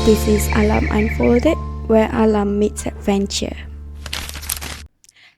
This is Alam Unfolded, where Alam meets adventure.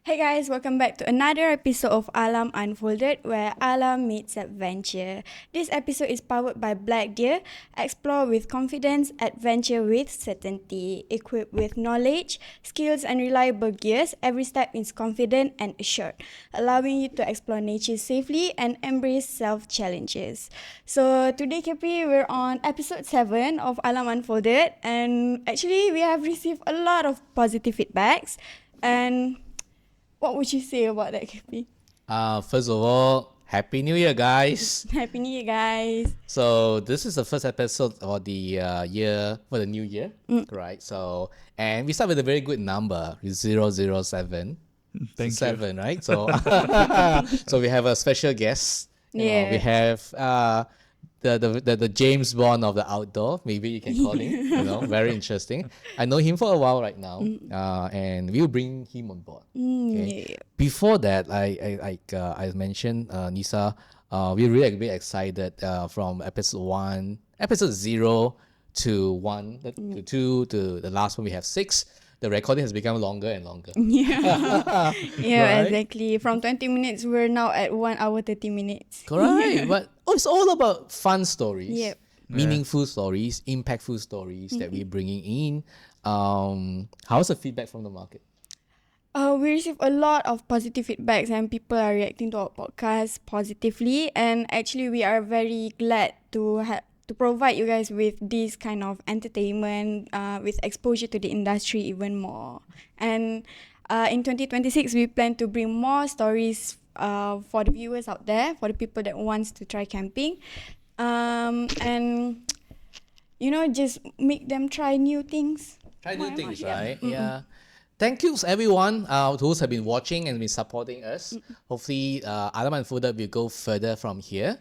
Hey guys, welcome back to another episode of Alam Unfolded, where Alam meets adventure. This episode is powered by Blackdeer. Explore with confidence, adventure with certainty. Equipped with knowledge, skills and reliable gears, every step is confident and assured, allowing you to explore nature safely and embrace self-challenges. So today, KP, we're on episode 7 of Alam Unfolded, and actually we have received a lot of positive feedbacks. And what would you say about that, KP? First of all, Happy New Year, guys. Happy New Year, guys. So this is the first episode for the year, for the new year, right? So, and we start with a very good number, 007. Thank you. 7, right? So, so we have a special guest. You know, we have the James Bond of the outdoor, maybe you can call him. You know, very interesting. I know him for a while right now, and we'll bring him on board. Okay? Yeah. Before that, I mentioned, Nisa, we're really very excited from episode 0 to 1, to 2 to the last one we have 6. The recording has become longer and longer. Yeah, Right? exactly. From 20 minutes, we're now at 1 hour 30 minutes. Correct. But it's all about fun stories, Yep. meaningful stories, impactful stories that we're bringing in. How's the feedback from the market? We receive a lot of positive feedbacks and people are reacting to our podcast positively. And actually, we are very glad to provide you guys with this kind of entertainment, with exposure to the industry even more. And in 2026, we plan to bring more stories for the viewers out there, for the people that wants to try camping. And, you know, just make them try new things. Try new Why things, not? right? Yeah. Thank you everyone who have been watching and been supporting us. Hopefully, Alam Unfolded will go further from here.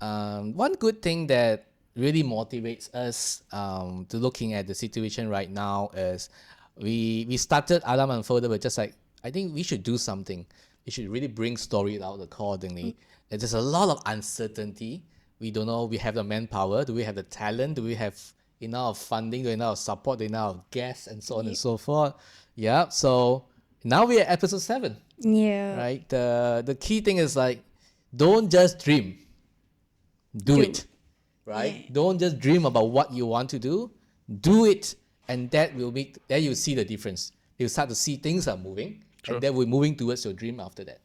One good thing that really motivates us to looking at the situation right now is we started Alam Unfolded with just like, I think we should do something. We should really bring stories out accordingly. There's a lot of uncertainty. We don't know, we have the manpower, do we have the talent, do we have enough funding, do we have enough support, do we have enough guests and so on and so forth. Yeah, so now we're at episode 7, Yeah. right? The key thing is like, don't just dream, do it, right? Yeah. Don't just dream about what you want to do it, and that will make, then you'll see the difference. You'll start to see things are moving, and then we're moving towards your dream after that.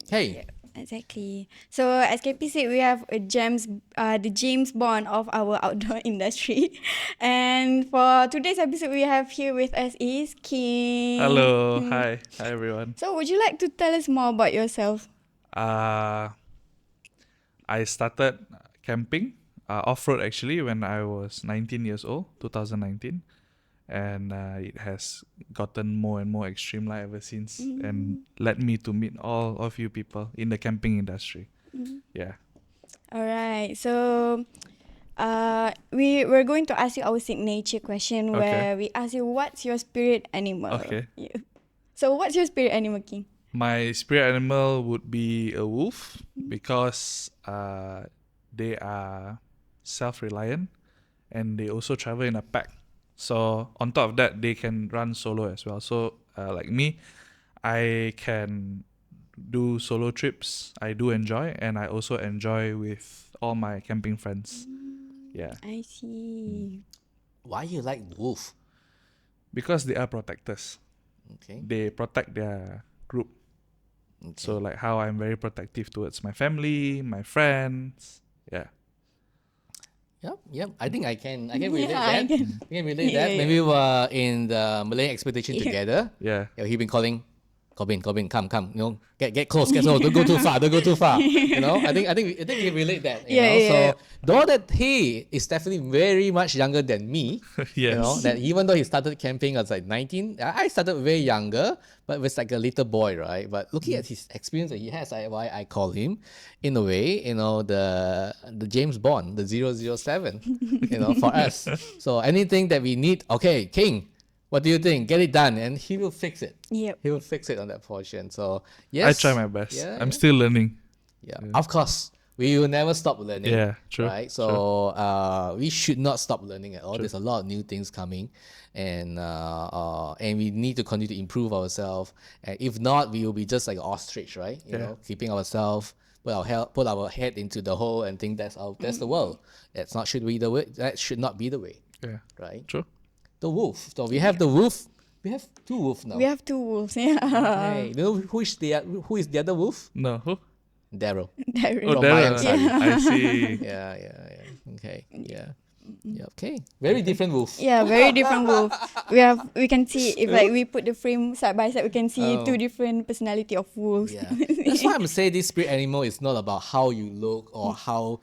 Hey, Exactly. So as KP said, we have the James Bond of our outdoor industry. And for today's episode, we have here with us is King. Hello, hi everyone. So would you like to tell us more about yourself? I started camping off-road actually when I was 19 years old, 2019, and it has gotten more and more extreme like ever since, and led me to meet all of you people in the camping industry. Yeah. All right. So we're going to ask you our signature question where we ask you, what's your spirit animal? Okay. Yeah. So what's your spirit animal, King? My spirit animal would be a wolf because they are self-reliant and they also travel in a pack. So on top of that, they can run solo as well. So like me, I can do solo trips. I do enjoy, and I also enjoy with all my camping friends. Yeah, I see. why you like wolf? because they are protectors. Okay. They protect their group. So like how I'm very protective towards my family, my friends. Yeah. Yep. I think I can relate Yeah, that. I can. I can relate Yeah, that. yeah. Maybe we were in the Malay expedition together. Yeah. Yeah, he been calling, Corbin, come. You know, get close. Don't go too far. Don't go too far. You know, I think we can relate that. You Yeah, know, yeah. so though that he is definitely very much younger than me. Yes. You know, that even though he started camping, I was like 19. I started very younger, but was like a little boy, right? But looking at his experience that he has, why I call him, in a way, you know, the James Bond, the 007, you know, for us. So anything that we need, okay, King, what do you think? Get it done, and he will fix it. Yep. He will fix it on that portion. So I yes, try my best. Yeah, I'm still learning. yeah. Of course, we will never stop learning. Yeah, true, Right. So we should not stop learning at all. There's a lot of new things coming, and we need to continue to improve ourselves. And if not, we will be just like an ostrich, right? You know, keeping ourselves put our head into the hole and think that's the world. That's not should be the way. That should not be the way. Yeah, Right. true. The wolf. So we have the wolf. We have two wolves now. We have two wolves. Yeah. Hey, you know who is the other wolf? No, who? Daryl. Daryl. Oh, From Darren. my side. I see. Yeah. Okay. Yeah. Yeah. Okay. Very different wolf. Yeah, very different wolf. We can see if like we put the frame side by side, we can see two different personality of wolves. Yeah. That's why I'm saying this spirit animal is not about how you look or how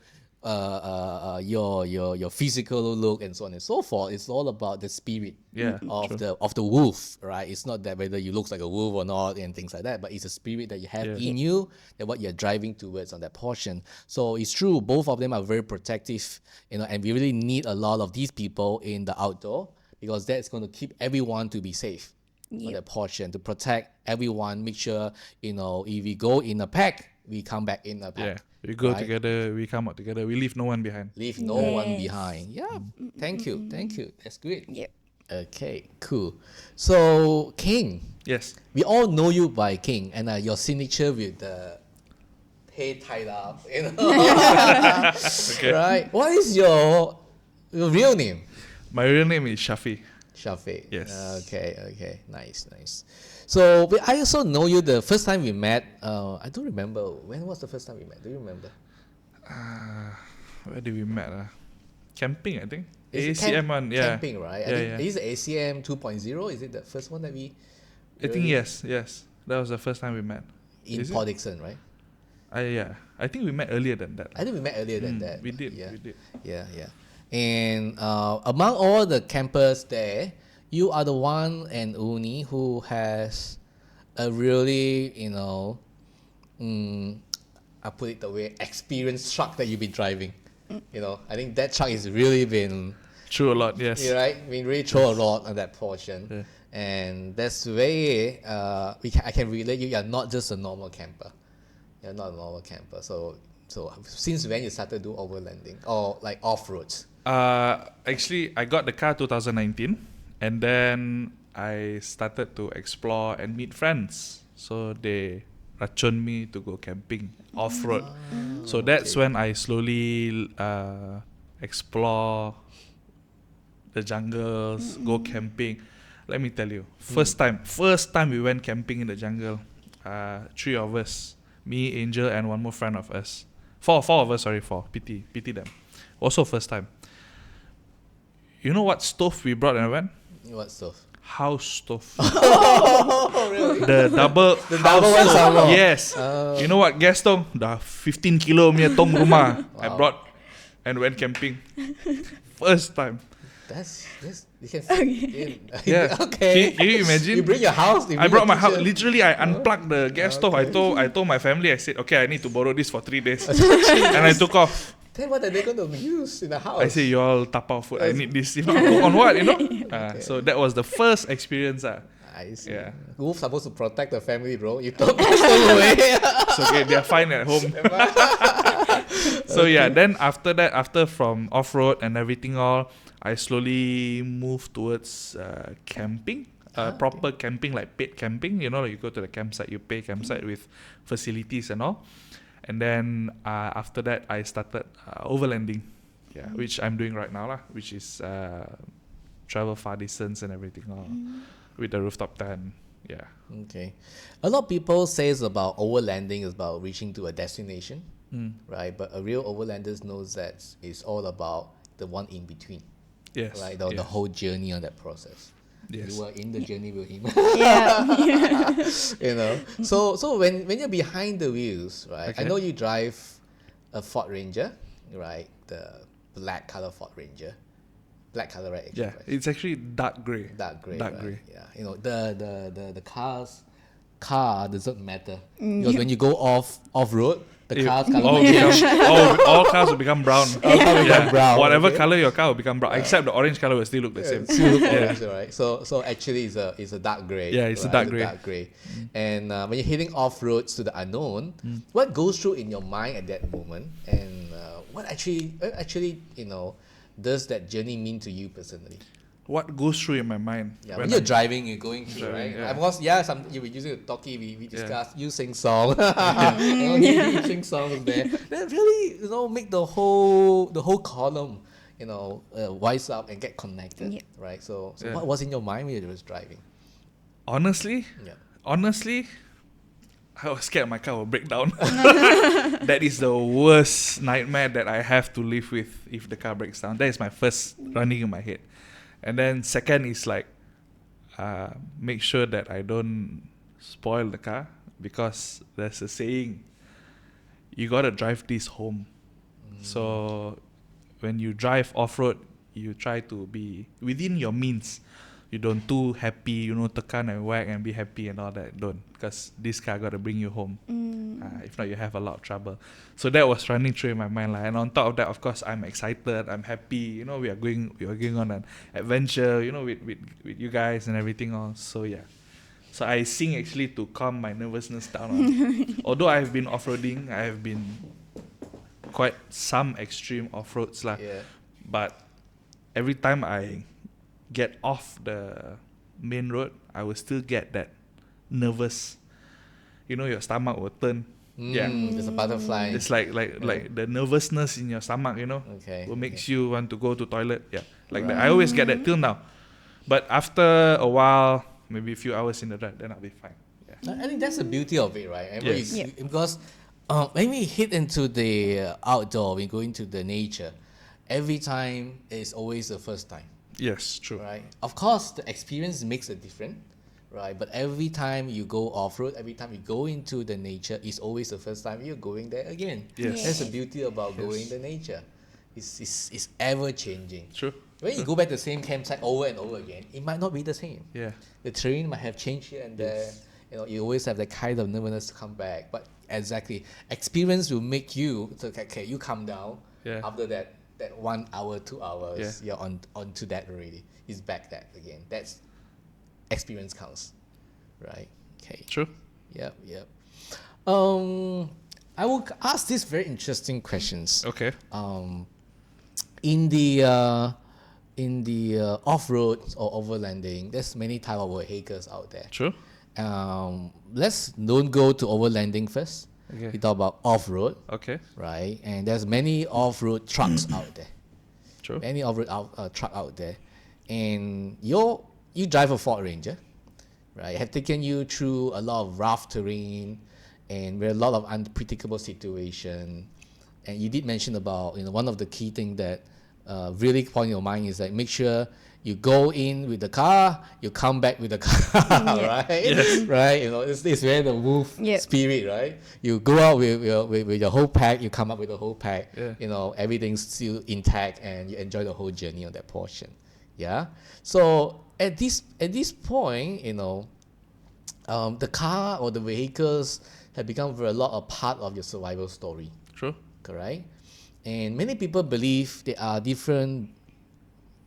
your physical look and so on and so forth. It's all about the spirit Yeah, of the wolf, right? It's not that whether you look like a wolf or not and things like that, but it's a spirit that you have in you, that what you're driving towards on that portion. So it's true, both of them are very protective, you know, and we really need a lot of these people in the outdoor because that's going to keep everyone to be safe on that portion, to protect everyone, make sure, you know, if we go in a pack, we come back in a pack. Yeah. We go Right. together, we come out together, we leave no one behind. Leave no one behind. Yeah. Thank you. That's great. Yep. Okay, cool. So, King, Yes. we all know you by King, and your signature with the head tied up, you know. Okay. Right? What is your real name? My real name is Shafi. Shafiq. Yes. Okay. Nice. So, but I also know you the first time we met. I don't remember. When was the first time we met? Do you remember? Where did we met? Camping, I think. Is it ACM one, yeah. Camping, right? I Yeah, think yeah. Is it ACM 2.0? Is it the first one that we I think yes. That was the first time we met. in Is it? Port Dickson, right? Yeah. I think we met earlier than that. I think we met earlier than that. We did. Yeah. We did. Yeah. And among all the campers there, you are the one and only who has a really, you know, I put it the way, experienced truck that you've been driving. You know, I think that truck has really been, True a lot, yes. you right, been really throw a lot on that portion. Yeah. And that's the way I can relate you. You're not just a normal camper. You're not a normal camper. So since when you started to do overlanding or like off-roads? Actually, I got the car 2019, and then I started to explore and meet friends. So they racun me to go camping off-road. So that's when I slowly explore the jungles, go camping. Let me tell you, first time we went camping in the jungle, 3 of us, me, Angel, and one more friend of us. Four of us, sorry, pity them. Also first time. You know what stove we brought and went? What stuff? House stove. Oh, really? The double double one some more. Yes. You know what gas stove? The 15 kilo punya tong rumah. I brought and went camping. First time. That's you can fit in. Yeah. Okay. Can you imagine? You bring your house. I brought my house. Literally, I unplugged the gas stove. I told my family. I said, okay, I need to borrow this for 3 days, and I took off. Then what are they going to use in the house? I say, you all tapao food. I need this. You know, on what? You know. So that was the first experience. I see. Yeah. Wolves supposed to protect the family, bro. You took us away. It's okay. They're fine at home. So yeah. Then after that, after from off road and everything all, I slowly moved towards camping. Proper camping, like paid camping. You know, you go to the campsite, you pay campsite with facilities and all. And then after that, I started overlanding, which I'm doing right now, which is travel far distance and everything with the rooftop tent. Yeah. Okay. A lot of people says about overlanding is about reaching to a destination, right? But a real overlander knows that it's all about the one in between, Yes. right? The whole journey on that process. Yes. You were in the journey with him. Yeah. You know. So when you're behind the wheels, right? I Okay. know you drive a Ford Ranger, right? The black color Ford Ranger. Black color, right? Actually, Yeah. right? It's actually dark grey. Dark grey. Dark right? grey. Yeah. You know, the car doesn't matter. Because when you go off road, The car's color all, will change. all cars will become brown. All cars will become brown, Whatever okay. color your car will become brown, except the orange color will still look the same. Still look orange, right? So actually, it's a dark gray. Yeah, it's a right? dark gray. And when you're heading off roads to the unknown, what goes through in your mind at that moment, and what actually does that journey mean to you personally? What goes through in my mind? Yeah, when you're driving, you're going through, Driving, right? yeah. Of course, you were using the talkie. We discussed. You sing song. You sing songs there. That really, make the whole column, wise up and get connected, Yep. right? So Yeah. what was in your mind when you were driving? Honestly, Yeah. I was scared my car will break down. That is the worst nightmare that I have to live with if the car breaks down. That is my first running in my head. And then second is like, make sure that I don't spoil the car, because there's a saying, you gotta drive this home. So when you drive off-road, you try to be within your means. You don't too happy, tekan and whack and be happy and all that. Don't, because this car gotta bring you home. If not, you have a lot of trouble. So that was running through in my mind, and on top of that, of course, I'm excited, I'm happy. We are going on an adventure, with you guys and everything else. So yeah, so I sing actually to calm my nervousness down. Although I have been off-roading, I have been quite some extreme off-roads lah. Yeah. But every time I get off the main road, I will still get that nervous. Your stomach will turn. Yeah, There's a butterfly. it's like the nervousness in your stomach. Okay, What makes you want to go to toilet? Yeah, like that. I always get that till now. But after a while, maybe a few hours in the drive, then I'll be fine. Yeah. I think that's the beauty of it, right? And when Yes. you- Because when we hit into the outdoor, we go into the nature, every time is always the first time, Yes, true. right? Of course, the experience makes a difference, right? But every time you go off-road, every time you go into the nature, it's always the first time you're going there again. Yes. That's the beauty about going in the nature. It's ever changing. True. When you go back to the same campsite over and over again, it might not be the same. Yeah. The terrain might have changed here and there. You always have that kind of nervousness to come back. But exactly, experience will make you, so okay, you come down. Yeah. After that 1 hour, 2 hours, Yeah. you're onto that already. It's back that again. That's experience counts, right? Okay. True. Yep. I will ask these very interesting questions. Okay. In the off-road or overlanding, there's many type of vehicles out there. True. Let's don't go to overlanding first. Okay. We talk about off-road, Okay. right? And there's many off-road trucks out there. True. Many off-road truck out there, and you drive a Ford Ranger, right? Have taken you through a lot of rough terrain, and with a lot of unpredictable situation. And you did mention about one of the key thing that really point in your mind is like make sure you go in with the car, you come back with the car, right? Yes. Right? It's where the wolf Yep. spirit, right? You go out with your whole pack, you come up with the whole pack. Yeah. Everything's still intact, and you enjoy the whole journey on that portion. Yeah. So at this point, the car or the vehicles have become a lot a part of your survival story. True. Correct? And many people believe there are different.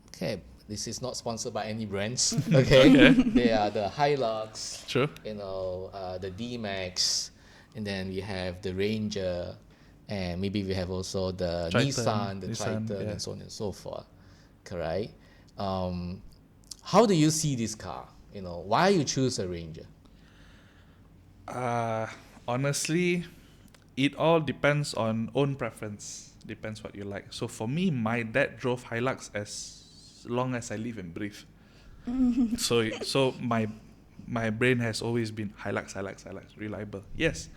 Okay, this is not sponsored by any brands. Okay, they are the Hilux. True. The D-Max, and then we have the Ranger, and maybe we have also the Triton, Nissan, the Nissan, Triton, yeah. and so on and so forth. Correct? How do you see this car? Why you choose a Ranger? Honestly, it all depends on own preference. Depends what you like. So for me, my dad drove Hilux as long as I live and breathe. So my brain has always been Hilux, reliable. Yes,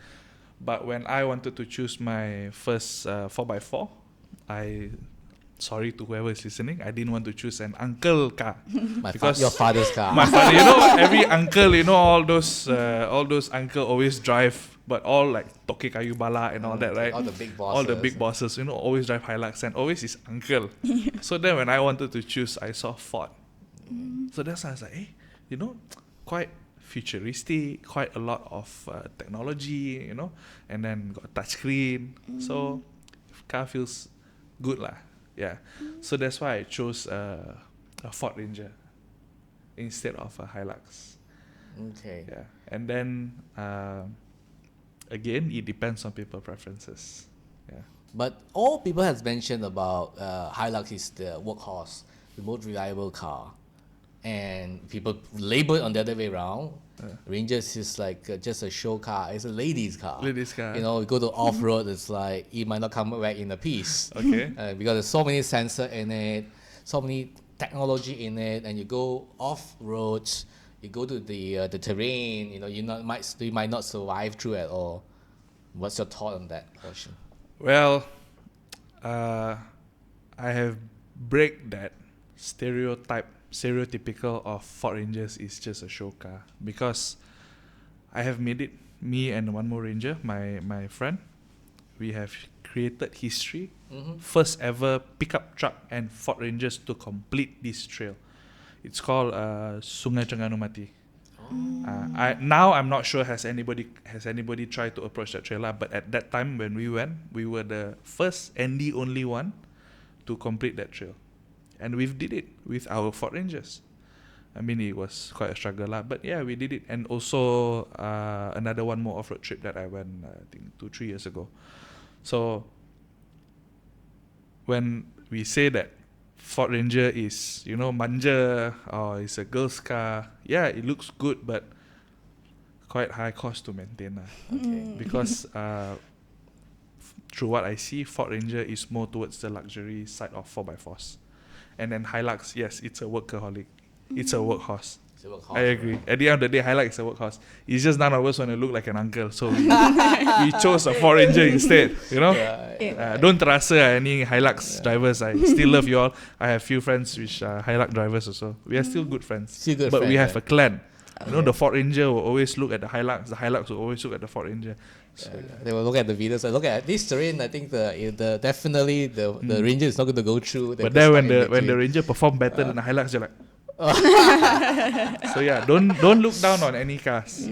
but when I wanted to choose my first 4x4, sorry to whoever is listening, I didn't want to choose an uncle car. Your father's car. My father, every uncle, all those uncle always drive, but all like Toke Kayu Bala and all that, right? All the big bosses. All the big bosses, always drive Hilux, and always is uncle. So then when I wanted to choose, I saw Ford. So that's why I was like, quite futuristic, quite a lot of technology, and then got touchscreen. So car feels good lah. Yeah. So that's why I chose a Ford Ranger instead of a Hilux. Okay. Yeah. And then again, it depends on people preferences. Yeah. But all people has mentioned about Hilux is the workhorse, the most reliable car, and people label it on the other way around. Rangers is like just a show car. It's a ladies' car. Ladies' car. You know, you go to off road, it's like it might not come back in a piece. Okay. Because there's so many sensor in it, so many technology in it, and you go off roads, you go to the terrain. You know, you might not survive through it all. What's your thought on that portion? Well, I have break that stereotypical of Ford Rangers is just a show car, because I have made it, me and one more Ranger, my friend, we have created history. First ever pickup truck and Ford Rangers to complete this trail. It's called Sungai Terengganu Mati. I'm not sure has anybody tried to approach that trailer, but at that time when we went, we were the first and the only one to complete that trail, and we did it with our Ford Rangers. I mean, it was quite a struggle lah, but yeah, we did it. And also another one more off-road trip that I went, I think 2-3 years ago. So when we say that Ford Ranger is, manja, or it's a girl's car, yeah, it looks good, but quite high cost to maintain. Okay. Because through what I see, Ford Ranger is more towards the luxury side of 4x4s. And then Hilux, yes, it's a workaholic. It's a workhorse. It's a workhorse, I agree. right? At the end of the day, Hilux is a workhorse. It's just none of us want to look like an uncle, so we chose a Ford Ranger instead. Right. Don't terasa any Hilux drivers. I still love you all. I have few friends which are Hilux drivers also. We are still good friends. Still good but we friends, have a clan. The Ford Ranger will always look at the Hilux will always look at the Ford Ranger. So, They will look at the videos. Look at this terrain. I think the definitely the Ranger is not going to go through. but then when the Ranger perform better than the Hilux, you're like. So yeah, don't look down on any cars.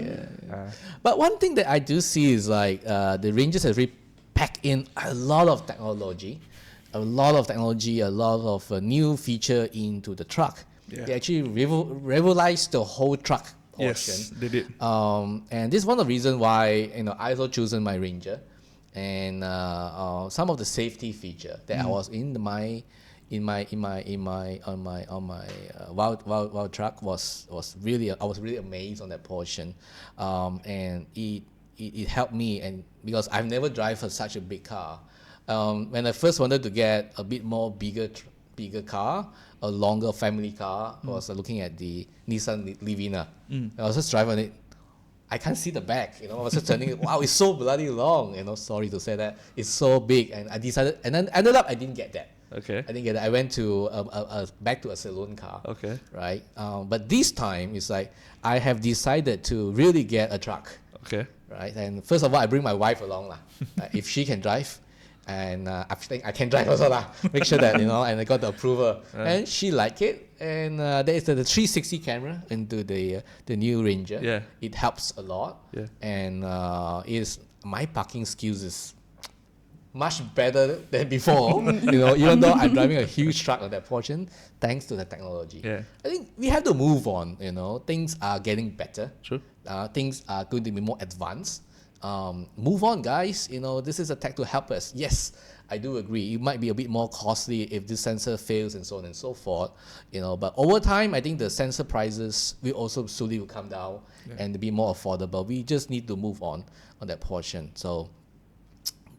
But one thing that I do see is like the Rangers have really packed in a lot of technology, a lot of new feature into the truck. Yeah. They actually revolutionized the whole truck portion. Yes, they did. And this is one of the reasons why I also chosen my Ranger, and some of the safety feature that I was on my wild truck was really, I was really amazed on that portion, and it helped me, and because I've never driven such a big car. When I first wanted to get a bit more bigger car, a longer family car, I was looking at the Nissan Livina. I was just driving it. I can't see the back, I was just turning it. Wow, it's so bloody long. Sorry to say that, it's so big, and I decided, and then ended up I didn't get that. Okay. I didn't get it. I went to back to a saloon car. Okay. Right. But this time it's like I have decided to really get a truck. Okay. Right. And first of all, I bring my wife along lah. If she can drive, and I think I can drive also lah. Make sure that and I got the approval, and she liked it. And there is the 360 camera into the new Ranger. Yeah. It helps a lot. Yeah. And my parking skills is much better than before. Even though I'm driving a huge truck on that portion, thanks to the technology. Yeah. I think we have to move on. Things are getting better. True. Things are going to be more advanced. Move on, guys. This is a tech to help us. Yes, I do agree. It might be a bit more costly if this sensor fails and so on and so forth. But over time, I think the sensor prices will also slowly will come down and be more affordable. We just need to move on that portion. So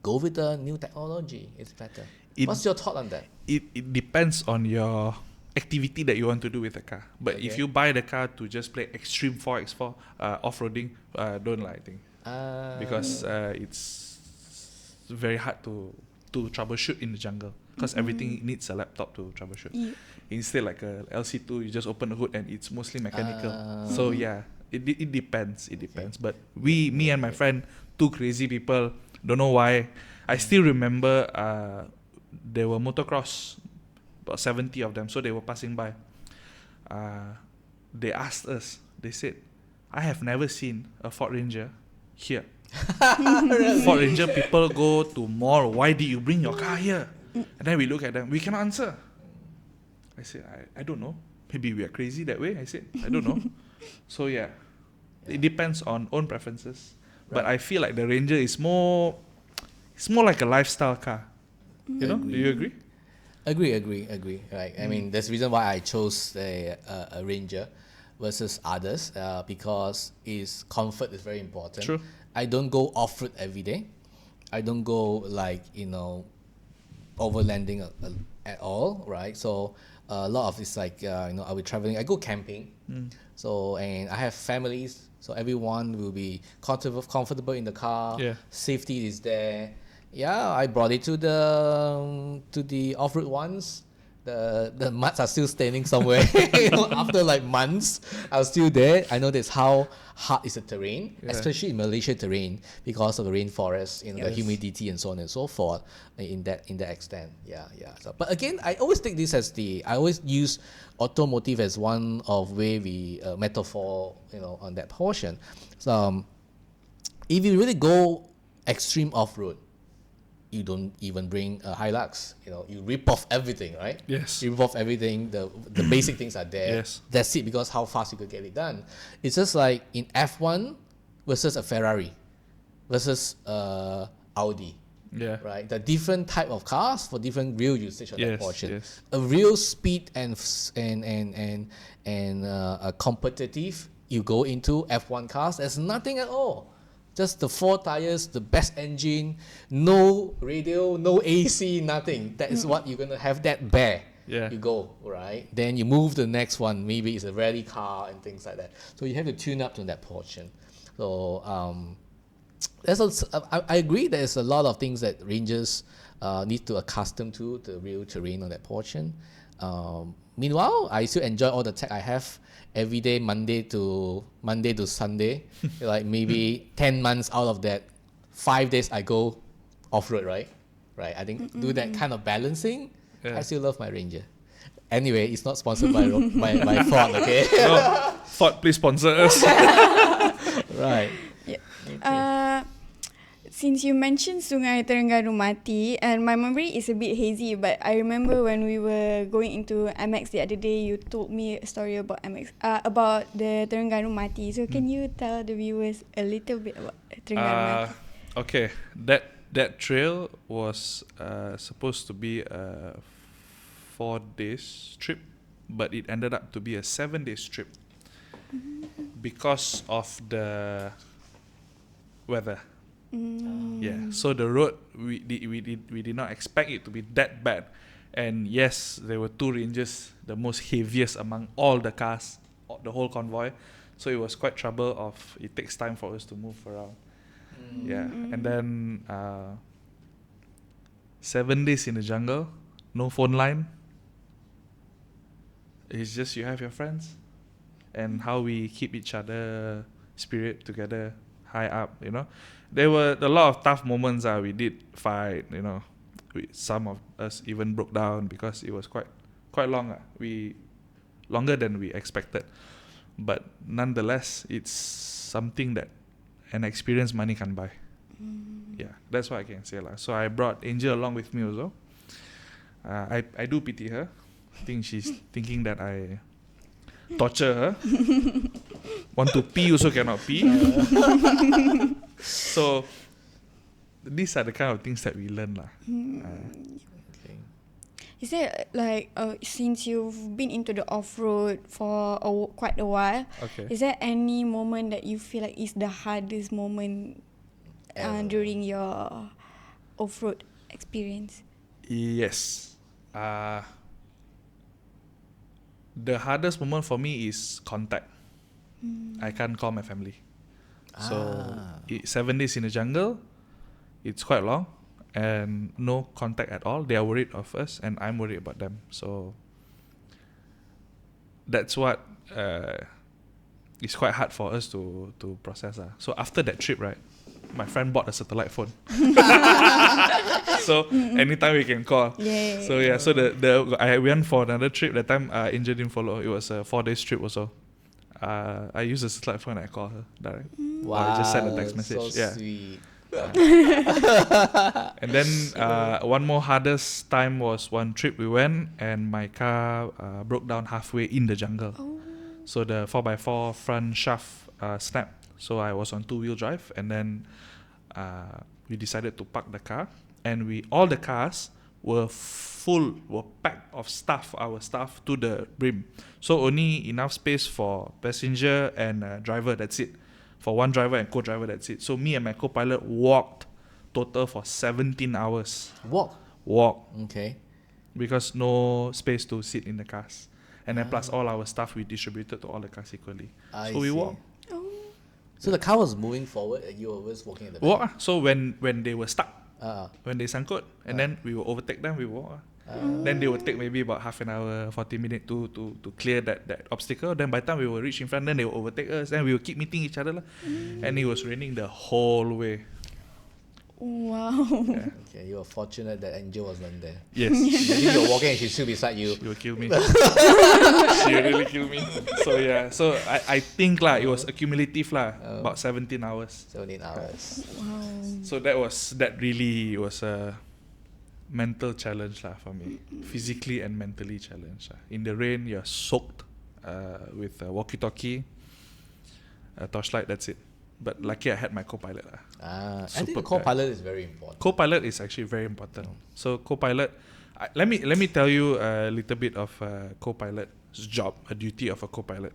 go with the new technology. It's better. What's your thought on that? It depends on your activity that you want to do with the car. But if you buy the car to just play extreme 4x4 off-roading, don't I think. Because it's very hard to troubleshoot in the jungle, because everything needs a laptop to troubleshoot. Yeah. Instead, like a LC2, you just open the hood and it's mostly mechanical. So yeah, it depends. It depends. But me and my friend, two crazy people, don't know why. I still remember there were motocross, about 70 of them. So they were passing by. They asked us. They said, I have never seen a Ford Ranger here. Ford Ranger people go to mall. Why did you bring your car here? And then we look at them. We cannot answer. I said, I don't know. Maybe we are crazy that way. I said, I don't know. So yeah, it depends on own preferences. But I feel like the Ranger is more. It's more like a lifestyle car. You know? Do you agree? Agree. Right. I mean, there's a reason why I chose a Ranger versus others because comfort is very important. True. I don't go off-road every day. I don't go overlanding at all, right? So a lot of it's I'll be traveling. I go camping. So, and I have families. So everyone will be comfortable in the car. Yeah. Safety is there. Yeah, I brought it to the off-road ones. The mats are still standing somewhere. After like months, I was still there. I know that's how hard is the terrain, especially in Malaysia terrain because of the rainforest, the humidity and so on and so forth. In that extent, yeah. So, but again, I always take this I always use automotive as one of we metaphor, on that portion. So, if you really go extreme off-road, you don't even bring a Hilux. You rip off everything, right? Yes. You rip off everything. The basic things are there. Yes. That's it, because how fast you could get it done. It's just like in F1 versus a Ferrari versus Audi. Yeah. Right. The different type of cars for different real usage of that portion. Yes. A real speed and competitive. You go into F1 cars. There's nothing at all. Just the 4 tires, the best engine, no radio, no AC, nothing. That is what you're going to have that bare. Yeah. You go, right? Then you move to the next one. Maybe it's a rally car and things like that. So you have to tune up to that portion. So I agree there's a lot of things that Rangers need to accustom to the real terrain on that portion. Meanwhile, I still enjoy all the tech I have every day, Monday to Sunday. Like maybe 10 months out of that, 5 days I go off-road, right? I think do that kind of balancing. Yeah. I still love my Ranger. Anyway, it's not sponsored by Ford, okay? No, Ford, please sponsor us. Right. Yeah. Since you mentioned Sungai Terengganu Mati, and my memory is a bit hazy, but I remember when we were going into MX the other day, you told me a story about MX, about the Terengganu Mati. So can you tell the viewers a little bit about Terengganu Mati? Okay, that trail was supposed to be a 4 days trip, but it ended up to be a 7 days trip because of the weather. Yeah, so the road we did not expect it to be that bad, and yes, there were 2 Rangers, the most heaviest among all the cars, the whole convoy. So it was quite trouble of it takes time for us to move around. Yeah, and then 7 days in the jungle, no phone line. It's just you have your friends, and how we keep each other spirit together high up, There were a lot of tough moments. We did fight, some of us even broke down because it was quite long. Longer than we expected. But nonetheless, it's something that an experience money can buy. Yeah, that's what I can say. So I brought Angel along with me also. I do pity her. I think she's thinking that I torture her. Want to pee also cannot pee. So these are the kind of things that we learn. Okay. Is there since you've been into the off-road for quite a while, is there any moment that you feel like is the hardest moment during your off-road experience? Yes. The hardest moment for me is contact. I can't call my family. So 7 days in the jungle, it's quite long, and no contact at all. They are worried of us, and I'm worried about them. So that's what is quite hard for us to process. So after that trip, right, my friend bought a satellite phone. So anytime we can call. Yeah. So yeah, so I went for another trip. That time Angel didn't follow. It was a 4 days trip also. I use a satellite phone and I call her direct. Wow. Or I just send a text message. So Yeah. sweet. And then one more hardest time was one trip we went and my car broke down halfway in the jungle. So the 4x4 front shaft snapped. So I was on 2-wheel drive and then we decided to park the car and all the cars were packed of our stuff to the brim. So only enough space for passenger and driver, that's it. For one driver and co-driver, that's it. So me and my co-pilot walked total for 17 hours. Walk. Okay. Because no space to sit in the cars. And then plus all our stuff we distributed to all the cars equally. I So we see. walked. So the car was moving forward and you were always walking at the back. So when they were stuck, Uh, when they sangkut, and then we will overtake them, we walk. Then they will take maybe about half an hour, 40 minutes to clear that obstacle. Then by the time we will reach in front, then they will overtake us. Then we will keep meeting each other. And it was raining the whole way. Wow. Yeah. Okay, you were fortunate that Angel wasn't there. Yes. Imagine you're walking and she's still beside you. She will kill me. She will really kill me. So yeah, so I think it was accumulative about 17 hours. 17 hours. Wow. So that really was a mental challenge for me. Physically and mentally challenged. In the rain, you're soaked with a walkie-talkie, a torchlight, that's it. But lucky I had my co-pilot. I think the Superb co-pilot is very important. Co-pilot is actually very important. So co-pilot, let me tell you a little bit of co-pilot's job, a duty of a co-pilot.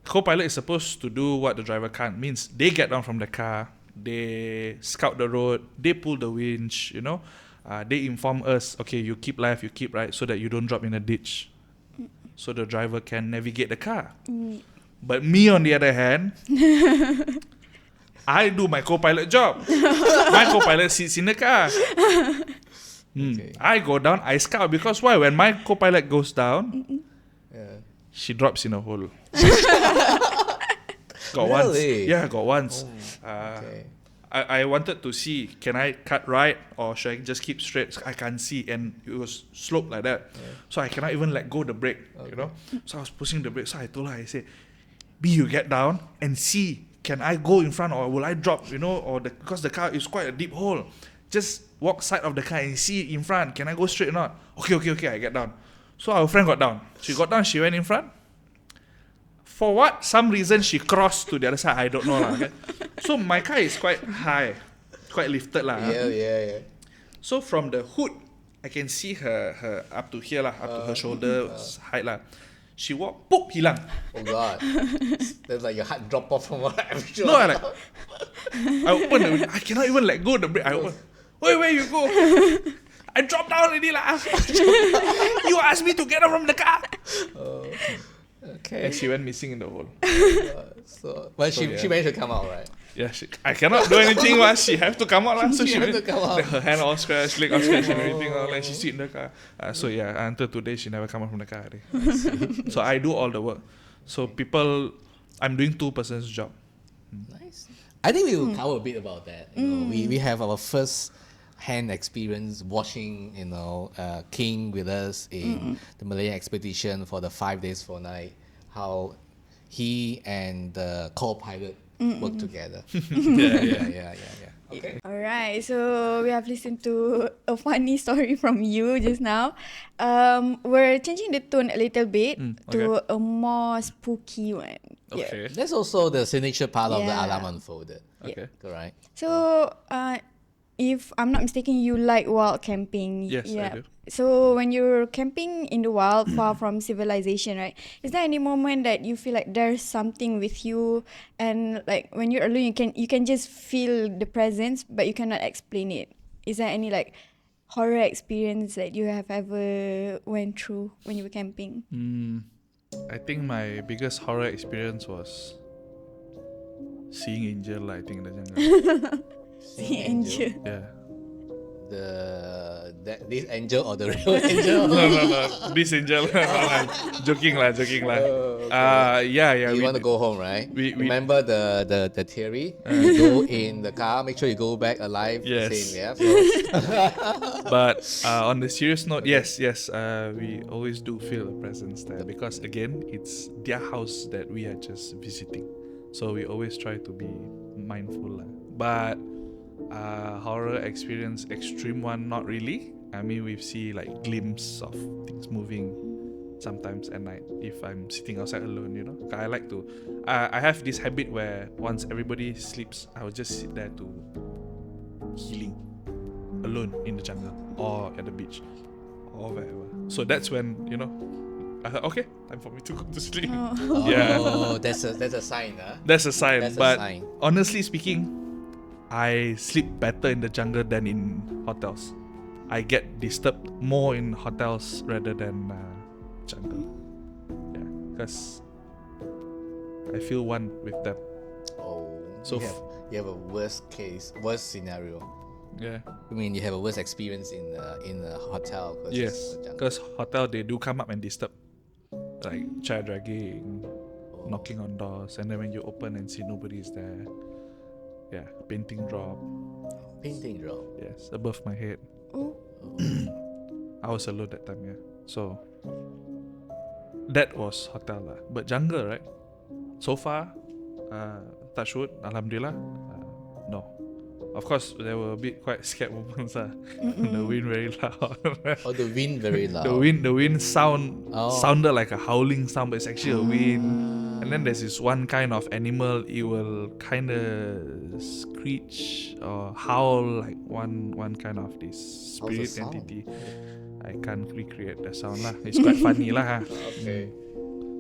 Co-pilot is supposed to do what the driver can't. Means they get down from the car, they scout the road, they pull the winch, they inform us, okay, you keep left, you keep right, so that you don't drop in a ditch. So the driver can navigate the car. But me, on the other hand, I do my co-pilot job. My co-pilot sits in the car. Okay. I go down, I scout, because why? When my co-pilot goes down, she drops in a hole. Got once. Really? Yeah, got once. Okay. I wanted to see, can I cut right or should I just keep straight? I can't see, and it was sloped like that. So I cannot even let go the brake, So I was pushing the brake. So I told her, I said, B, you get down and see, can I go in front or will I drop, because the car is quite a deep hole. Just walk side of the car and see in front. Can I go straight or not? Okay, I get down. So our friend got down. She got down, she went in front. For what? Some reason she crossed to the other side. I don't know. Okay? So my car is quite high, quite lifted. Yeah. So from the hood, I can see her up to here, up to her shoulder height. She walked, poop, hilang. Oh God. That's like your heart drop off from what I'm sure. No, I open the window. I cannot even let go of the brake. I open. Where you go? I dropped down already. You asked me to get out from the car. Okay. And she went missing in the hole. But she yeah. managed to come out, right? Yeah, I cannot do anything. She have to come out. So she have went, to come out. her hand all scratched, leg all scratched and everything. Like she sit in the car. So yeah, until today she never come out from the car already. So I do all the work. So I'm doing 2 persons job. Nice. I think we will cover a bit about that. We have our first hand experience watching, King with us in the Malayan expedition for the 5 days 4 nights. How he and the co-pilot work together. Yeah. Okay. Alright, so we have listened to a funny story from you just now. We're changing the tone a little bit to a more spooky one. Yeah. Okay. That's also the signature part of the Yeah. Alam Unfolded. Okay. Correct. So, if I'm not mistaken, you like wild camping. Yes, I do. So when you're camping in the wild, far from civilization, right? Is there any moment that you feel like there's something with you, and like when you're alone, you can just feel the presence, but you cannot explain it? Is there any like horror experience that you have ever went through when you were camping? I think my biggest horror experience was seeing Angel, I think, in the jungle. The angel. Yeah. The this angel or the real angel? No. This angel. Joking lah. Yeah. You want to go home, right? we- Remember the theory? You go in the car, make sure you go back alive. Yes. Same, yeah. But on the serious note, yes, we always do feel a presence there because again, it's their house that we are just visiting, so we always try to be mindful lah. But horror experience, extreme one, not really. I mean, we see like glimpse of things moving sometimes at night if I'm sitting outside alone, you know. I like to I have this habit where once everybody sleeps, I will just sit there to healing alone in the jungle or at the beach or wherever. So that's when, you know, I thought, okay, time for me to go to sleep. Yeah. Oh, that's a sign, huh? That's a sign. That's a but sign. honestly speaking, I sleep better in the jungle than in hotels. I get disturbed more in hotels rather than jungle. Yeah, because I feel one with them. Oh, So you have a worst scenario. Yeah. I mean, you have a worst experience in a hotel. Yes, because hotel they do come up and disturb, like chair dragging, knocking on doors, and then when you open and see nobody is there, yeah, painting drop. Painting drop. Yes, above my head. Oh. I was alone that time, yeah. So that was hotel lah. But jungle, right? So far, touch wood, alhamdulillah, no. Of course, there were a bit quite scared moments. The wind very loud. Oh, the wind very loud. The wind sounded like a howling sound, but it's actually a wind. And then there's this one kind of animal. It will kind of screech or howl like one kind of this How's the spirit sound? entity. I can't recreate the sound lah. It's quite funny lah. Okay.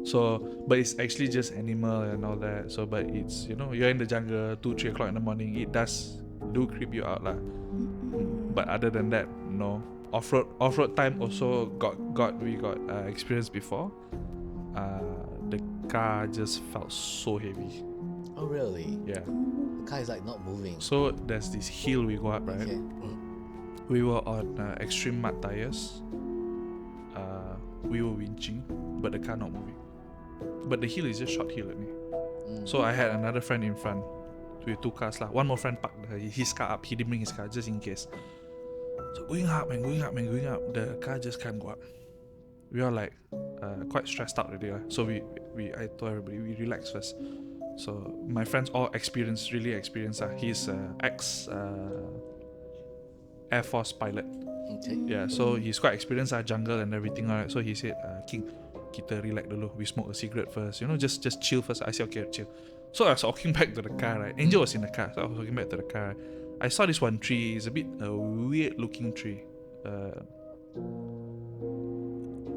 So, but it's actually just animal and all that. So, but it's, you know, you're in the jungle 2-3 o'clock in the morning. It do creep you out lah. But other than that, no. Off-road time also we got experience before. The car just felt so heavy. Oh, really? Yeah. The car is like not moving. So there's this hill we go up, right? Okay. We were on extreme mud tires. We were winching, but the car not moving. But the hill is just short hill only. So I had another friend in front with 2 cars lah. One more friend parked his car up. He didn't bring his car just in case. So going up. The car just can't go up. We are like quite stressed out already. So I told everybody we relax first. So my friends all really experienced. He's ex Air Force pilot. Okay. Yeah, so he's quite experienced jungle and everything. Alright, so he said, King, kita relax dulu. We smoke a cigarette first. You know, just chill first. I said, okay, chill. So I was walking back to the car, right? Angel was in the car, so I was walking back to the car. I saw this one tree. It's a bit weird looking tree.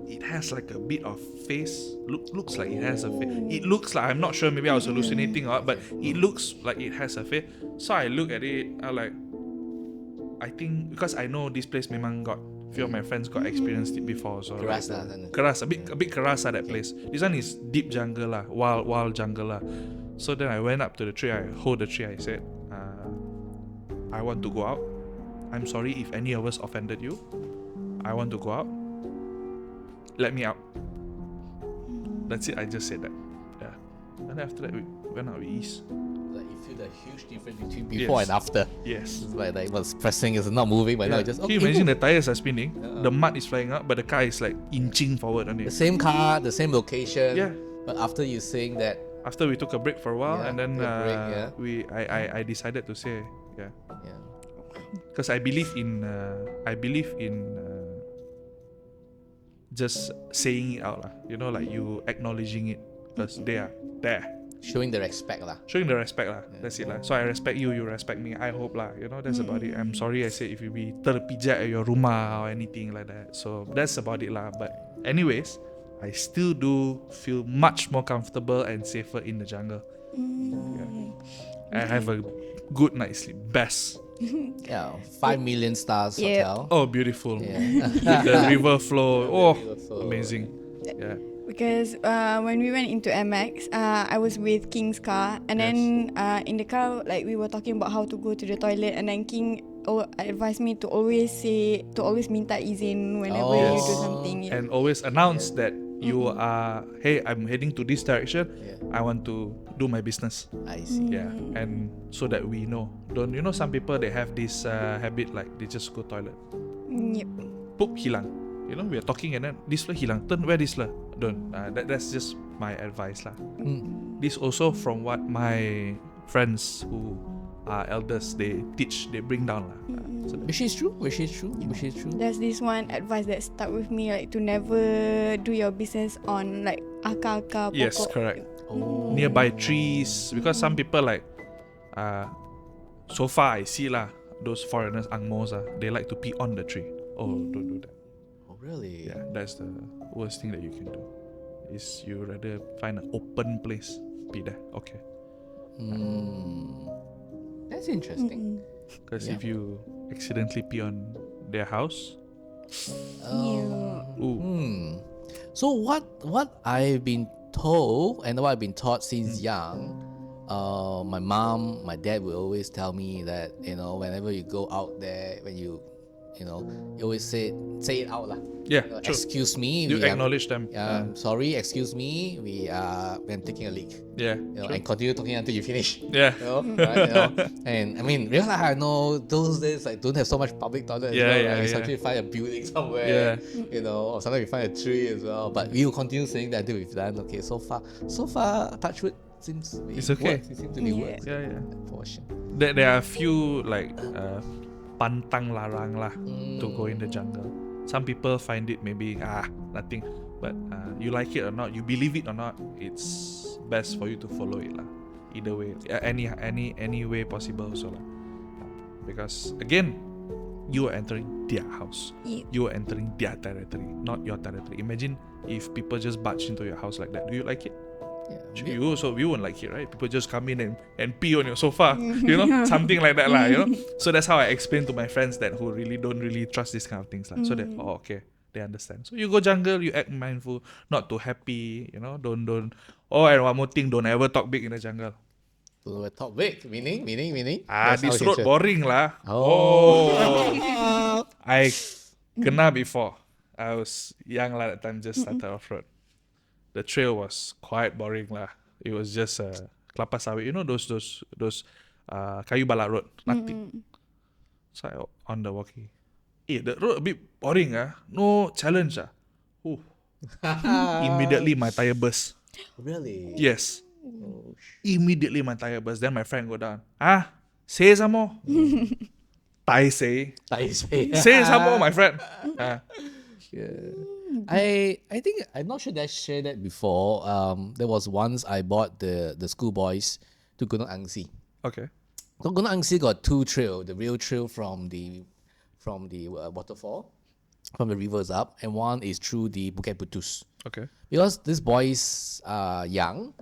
It has like a bit of face. Looks like it has a face. It looks like, I'm not sure, maybe I was hallucinating or what, but it looks like it has a face. So I look at it, I'm like, I think because I know this place memang got few of my friends got experienced it before, so Keras like, lah. keras, a bit keras that place. This one is deep jungle lah, wild jungle lah. So then I went up to the tree, I hold the tree, I said, I want to go out. I'm sorry if any of us offended you. I want to go out. Let me out. That's it, I just said that. Yeah. And after that we went out with ease. Like you feel the huge difference between before and after. Yes. It's like it was pressing, it's not moving, but now it just Can you imagine the tires are spinning, the mud is flying up, but the car is like inching forward on the it. same car, the same location. Yeah. But after you saying that, After we took a break for a while, Yeah, and then took a break, I decided to say, yeah, yeah, because I believe in just saying it out lah. You know, like you acknowledging it because they are there. showing the respect lah. Showing the respect lah. That's it lah. So I respect you, you respect me. I hope lah. You know, that's about it. I'm sorry I said if you be terpijak at your rumah or anything like that. So that's about it lah. But anyways, I still do feel much more comfortable and safer in the jungle. Yeah. I have a good night's sleep. Best. Yeah, 5 million stars Yeah. hotel. Oh, beautiful. Yeah. The river flow. Oh, river flow. amazing. Yeah. Because when we went into MX, I was with King's car, and then in the car, like we were talking about how to go to the toilet, and then King advise me to always minta izin whenever you do something. Yeah. And always announce that you are, hey, I'm heading to this direction. Yeah. I want to do my business. I see. Yeah, and so that we know. Don't you know some people they have this habit like they just go toilet, Yep. poop hilang. You know we are talking and then this lah hilang. Turn where this lah. Don't. That's just my advice lah. This also from what my friends who are elders they teach, they bring down lah. So Which is true. There's this one advice that stuck with me, like to never do your business on like akar-akar pokok. yes, correct. Oh. Nearby trees, because some people like so far I see lah, those foreigners angmos they like to pee on the tree. Don't do that. Oh, really? Yeah, that's the worst thing that you can do. Is you rather find an open place, pee there. Okay. That's interesting. Because Yeah. if you accidentally pee on their house, ooh. So what I've been told and what I've been taught since young, my mom, my dad will always tell me that, you know, whenever you go out there, when you always say it out lah. Yeah, You know, true. excuse me. You we are- acknowledge them. sorry, excuse me. I'm taking a leak. Yeah. You know, True. and continue talking until you finish. Yeah. You know, right? You know? And I mean, real life, I know those days like don't have so much public toilet. Yeah, as well, yeah, right? You yeah. sometimes find a building somewhere. Yeah. You know, or sometimes you find a tree as well. But we will continue saying that until we've done. Okay, so far, touch wood seems to be It's okay. works. It seems to be Yeah. works. Yeah. For sure. There are a few like pantang larang lah to go in the jungle. Some people find it maybe nothing, but you like it or not, you believe it or not, it's best for you to follow it lah. Either way, any way possible also lah. Because again, you are entering their house. Yeah. You are entering their territory, not your territory. Imagine if people just barge into your house like that. Do you like it? Yeah. You won't like it, right? People just come in and pee on your sofa, you know, something like that lah, you know. So that's how I explain to my friends that who really don't really trust these kind of things lah. So that okay, they understand. So you go jungle, you act mindful, not too happy, you know. Don't. Oh, and one more thing, don't ever talk big in the jungle. So talk big, meaning. This That's how road it should. boring lah. I kena before. I was young lah that time, just started off road. The trail was quite boring lah. It was just kelapa sawit, you know those kayu balak road, nothing. So I on the walkie. The road a bit boring no challenge Ooh. Immediately my tire burst. Really? Yes. Oh, Immediately my tire burst. Then my friend go down. Say some more. Say some more, my friend. I think I'm not sure that I shared that before. There was once I bought the schoolboys to Gunung Angsi. Okay. So Gunung Angsi got two trail, the real trail from the waterfall, from the rivers up, and one is through the Bukit Putus. Okay. Because these boys are young,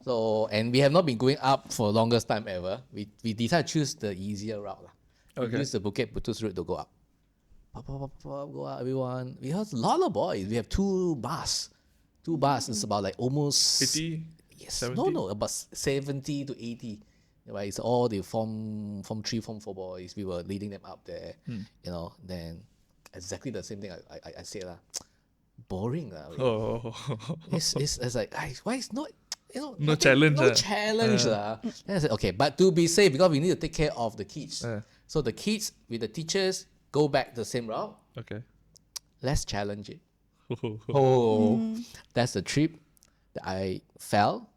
so and we have not been going up for the longest time ever. We decided to choose the easier route. We Okay. use the Bukit Putus route to go up. Go out, everyone. We have a lot of boys. We have two bars. It's about like almost 80? Yes. 70? No, about 70 to 80. Right, it's all the form 3, form 4 boys. We were leading them up there. You know, then exactly the same thing I said lah. Boring lah. Oh. It's like why is not No nothing- challenge, No challenge lah. Then I said okay, but to be safe because we need to take care of the kids. So the kids with the teachers go back the same route. Okay. Let's challenge it. That's the trip that I fell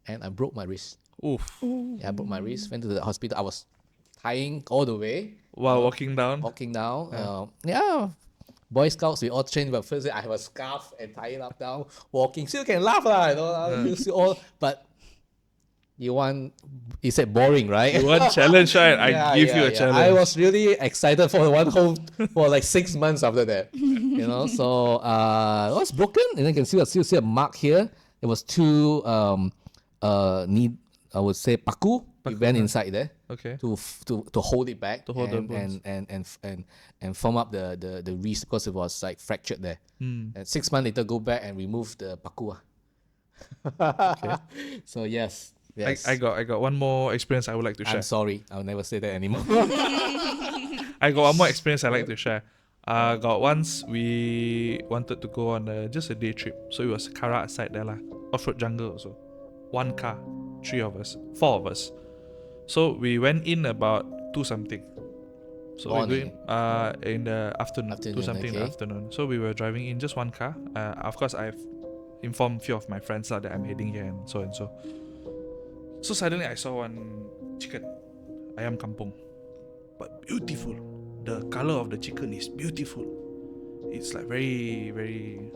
and I broke my wrist. Oof. Yeah, I broke my wrist, went to the hospital. I was tying all the way, While walking down. Yeah. Boy Scouts, we all trained, but first I have a scarf and tie it up down, walking. Still can laugh lah, you know. Still all, but you said boring, right? You want challenge, right? I give you a challenge. I was really excited for for like 6 months after that. You know, so it was broken, and then you can still see a mark here. It was two I would say paku. We went inside there Okay. to hold it back, To hold the bones. and form up the wrist because it was like fractured there. And 6 months later, go back and remove the paku. So yes, Yes. I got one more experience I would like to share. I'm sorry. I'll never say that anymore. I got one more experience I like to share. Got once we wanted to go on just a day trip. So it was Kara side there lah. Off-road jungle also. One car, 3 of us, 4 of us. So we went in about 2 something. So we Morning. going in the afternoon, 2 Afternoon, something in the okay. afternoon. So we were driving in just one car. Of course I've informed few of my friends that I'm heading here and so and so. So suddenly I saw one chicken, ayam kampung, but beautiful. The color of the chicken is beautiful. It's like very, very.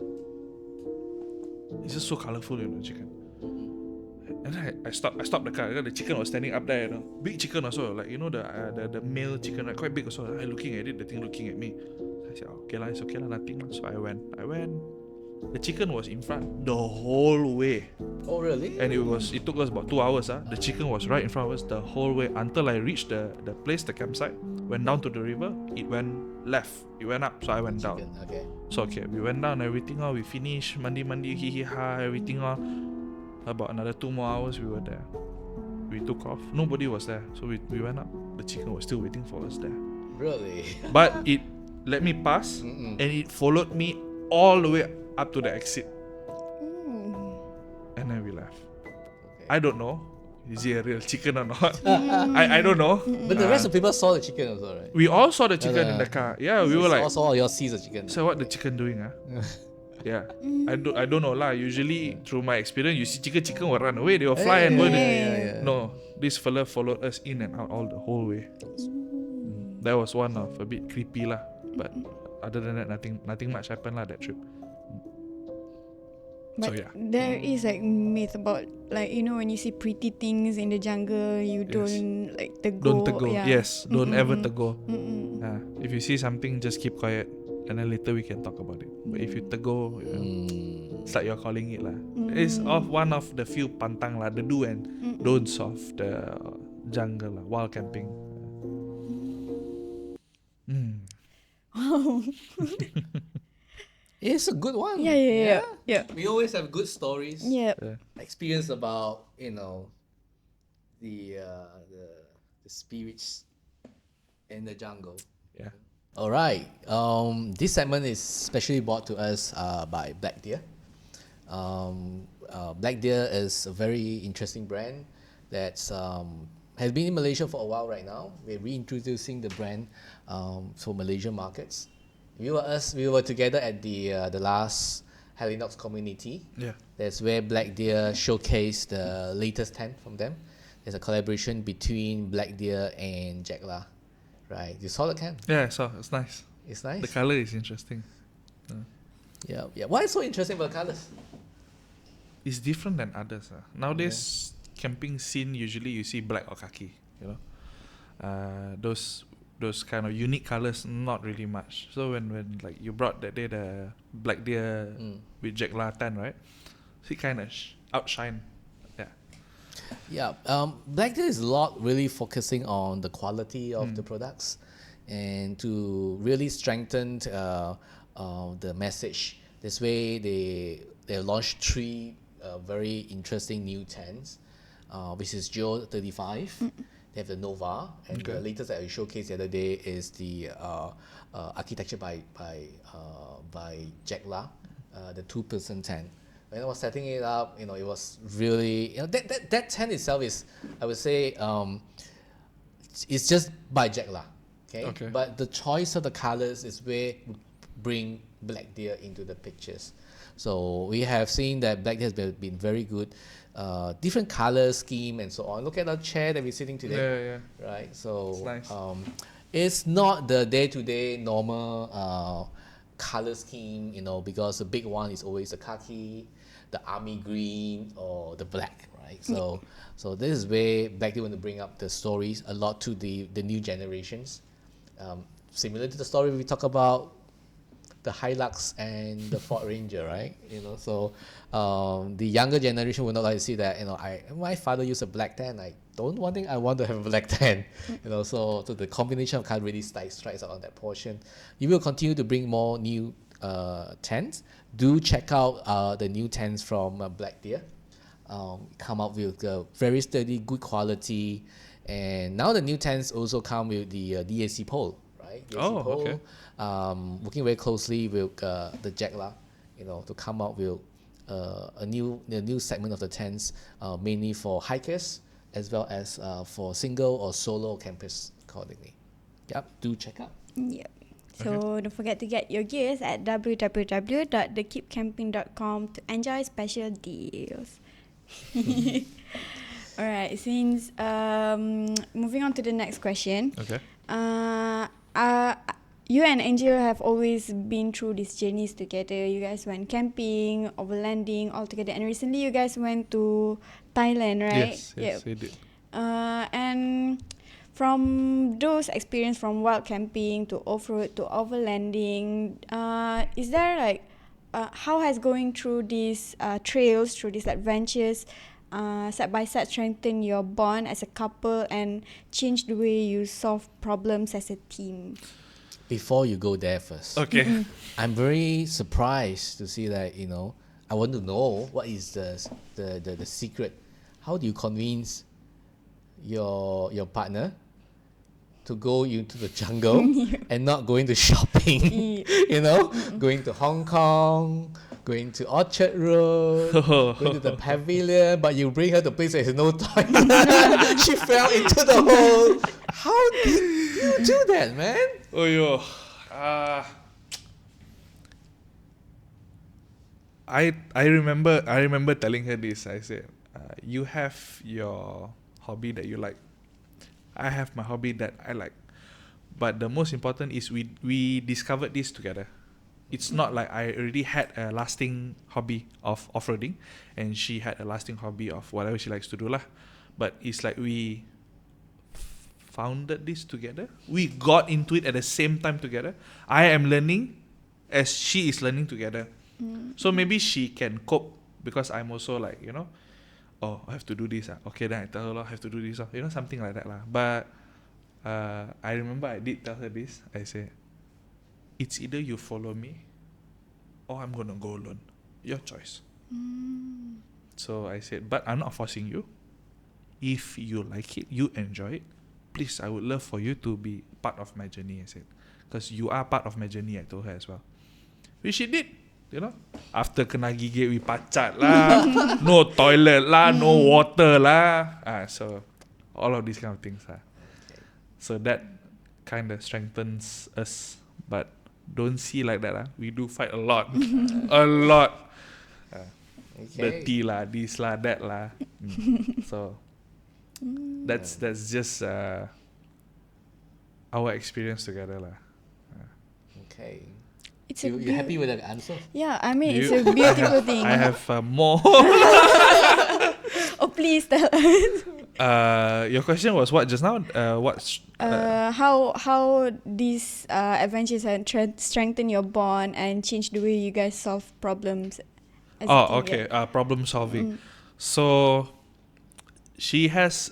It's just so colorful, chicken. And then I stopped the car. The chicken was standing up there, big chicken also, like the male chicken, right? Quite big also. I looking at it, the thing looking at me. I said, okay lah, it's okay lah, nothing lah. So I went. The chicken was in front the whole way. Oh, really? And it took us about 2 hours. The chicken was right in front of us the whole way until I reached the place, the campsite. Went down to the river. It went left. It went up. So I went down. Okay. So we went down. Everything all. We finished. Mandi, hee hee ha. Everything all. About another 2 more hours we were there. We took off. Nobody was there. So we went up. The chicken was still waiting for us there. Really? But it let me pass, and it followed me all the way up to the exit. And then we left. Okay. I don't know. Is it a real chicken or not? I don't know. But the rest of the people saw the chicken also, right? We all saw the chicken in the car. Yeah, we were like, also all your sees the chicken. so what the chicken doing? Yeah, I don't know lah. Usually through my experience, you see chicken will run away. They will fly and burn. No, this fella followed us in and out all the whole way. That was one of a bit creepy lah. But other than that, nothing much happened lah that trip. But So yeah. there is like myth about like when you see pretty things in the jungle, you don't like tegur. Don't tegur. Yeah. Yes, don't ever tegur. Mm-mm. If you see something, just keep quiet, and then later we can talk about it. But if you tegur, it's like you're calling it lah. It's one of the few pantang lah, the do and don'ts of the jungle lah, while camping. Wow. It's a good one. Yeah. We always have good stories. Yeah. Experience about the spirits in the jungle. Yeah. All right. This segment is specially brought to us by Blackdeer. Blackdeer is a very interesting brand that's has been in Malaysia for a while right now. We're reintroducing the brand for Malaysian markets. We were together at the last Halinox community. Yeah. That's where Blackdeer showcased the latest tent from them. There's a collaboration between Blackdeer and Jack La. Right, you saw the can? Yeah, so it's nice. It's nice. The color is interesting. Yeah. Why is so interesting about the colors? It's different than others. Nowadays, camping scene usually you see black or khaki. Those kind of unique colors, not really much. So when like you brought that day the Blackdeer with Jack La tan, right? So it kind of outshine. Yeah, Blackdeer is a lot really focusing on the quality of the products and to really strengthen the message. This way, they launched 3 very interesting new tents, which is Geo 35. They have the Nova, and the latest that I showcased the other day is the architecture by Jack La, the 2-person tent. When I was setting it up, it was really that tent itself is, I would say, it's just by Jack La, okay? But the choice of the colors is where we bring Blackdeer into the pictures. So we have seen that Blackdeer has been very good, different color scheme and so on. Look at the chair that we're sitting today, right? So It's nice. It's not the day-to-day normal color scheme, because the big one is always the khaki, the army green, or the black, right? So this is where Blackdeer want to bring up the stories a lot to the new generations, similar to the story we talk about the Hilux and the Ford Ranger, right? So the younger generation will not like to see that. My father used a black tan. I want to have a black tan. So the combination of color really strikes out on that portion. You will continue to bring more new tents. Do check out the new tents from Blackdeer. come up with very sturdy, good quality. And now the new tents also come with the DAC pole, right? DAC Oh, pole, okay. working very closely with the Jack lah, to come up with a new segment of the tents, mainly for hikers as well as for single or solo campers accordingly. Yep, do check out. Yep. So don't forget to get your gears at www.thekeepcamping.com to enjoy special deals. Alright, since moving on to the next question. Okay. You and Angel have always been through these journeys together. You guys went camping, overlanding all together, and recently you guys went to Thailand, right? Yes, we did. And from those experience from wild camping to off-road to overlanding, is there like how has going through these trails, through these adventures, side by side strengthen your bond as a couple and change the way you solve problems as a team? Before you go there first, Okay. I'm very surprised to see that, I want to know what is the secret. How do you convince your partner to go into the jungle and not going to shopping? Going to Hong Kong, going to Orchard Road, going to the pavilion, but you bring her to a place where there's no toilet. She fell into the hole. How did you do that, man? Oh yo. I remember telling her this. I said, you have your hobby that you like. I have my hobby that I like. But the most important is we discovered this together. It's not like I already had a lasting hobby of off-roading and she had a lasting hobby of whatever she likes to do lah. But it's like we founded this together. We got into it at the same time together. I am learning as she is learning together. So maybe she can cope because I'm also like, oh, I have to do this. Okay, then I tell her I have to do this. Something like that lah. But I remember I did tell her this. I said, it's either you follow me or I'm going to go alone. Your choice. So I said, but I'm not forcing you. If you like it, you enjoy it, please, I would love for you to be part of my journey, I said. Because you are part of my journey, I told her as well. Which she did, After kena gigit, we pacat lah. No toilet lah, no water lah. So, all of these kind of things lah. So that kind of strengthens us. But don't see like that lah. We do fight a lot. A lot. Dirty lah, this lah, that lah. So, that's just our experience together lah. Okay. It's You happy with that answer? Yeah, I mean, it's a beautiful thing. I have more. Oh, please tell us. Your question was what just now? How these adventures have strengthen your bond and change the way you guys solve problems? As a team, Okay. yeah. Problem solving. So she has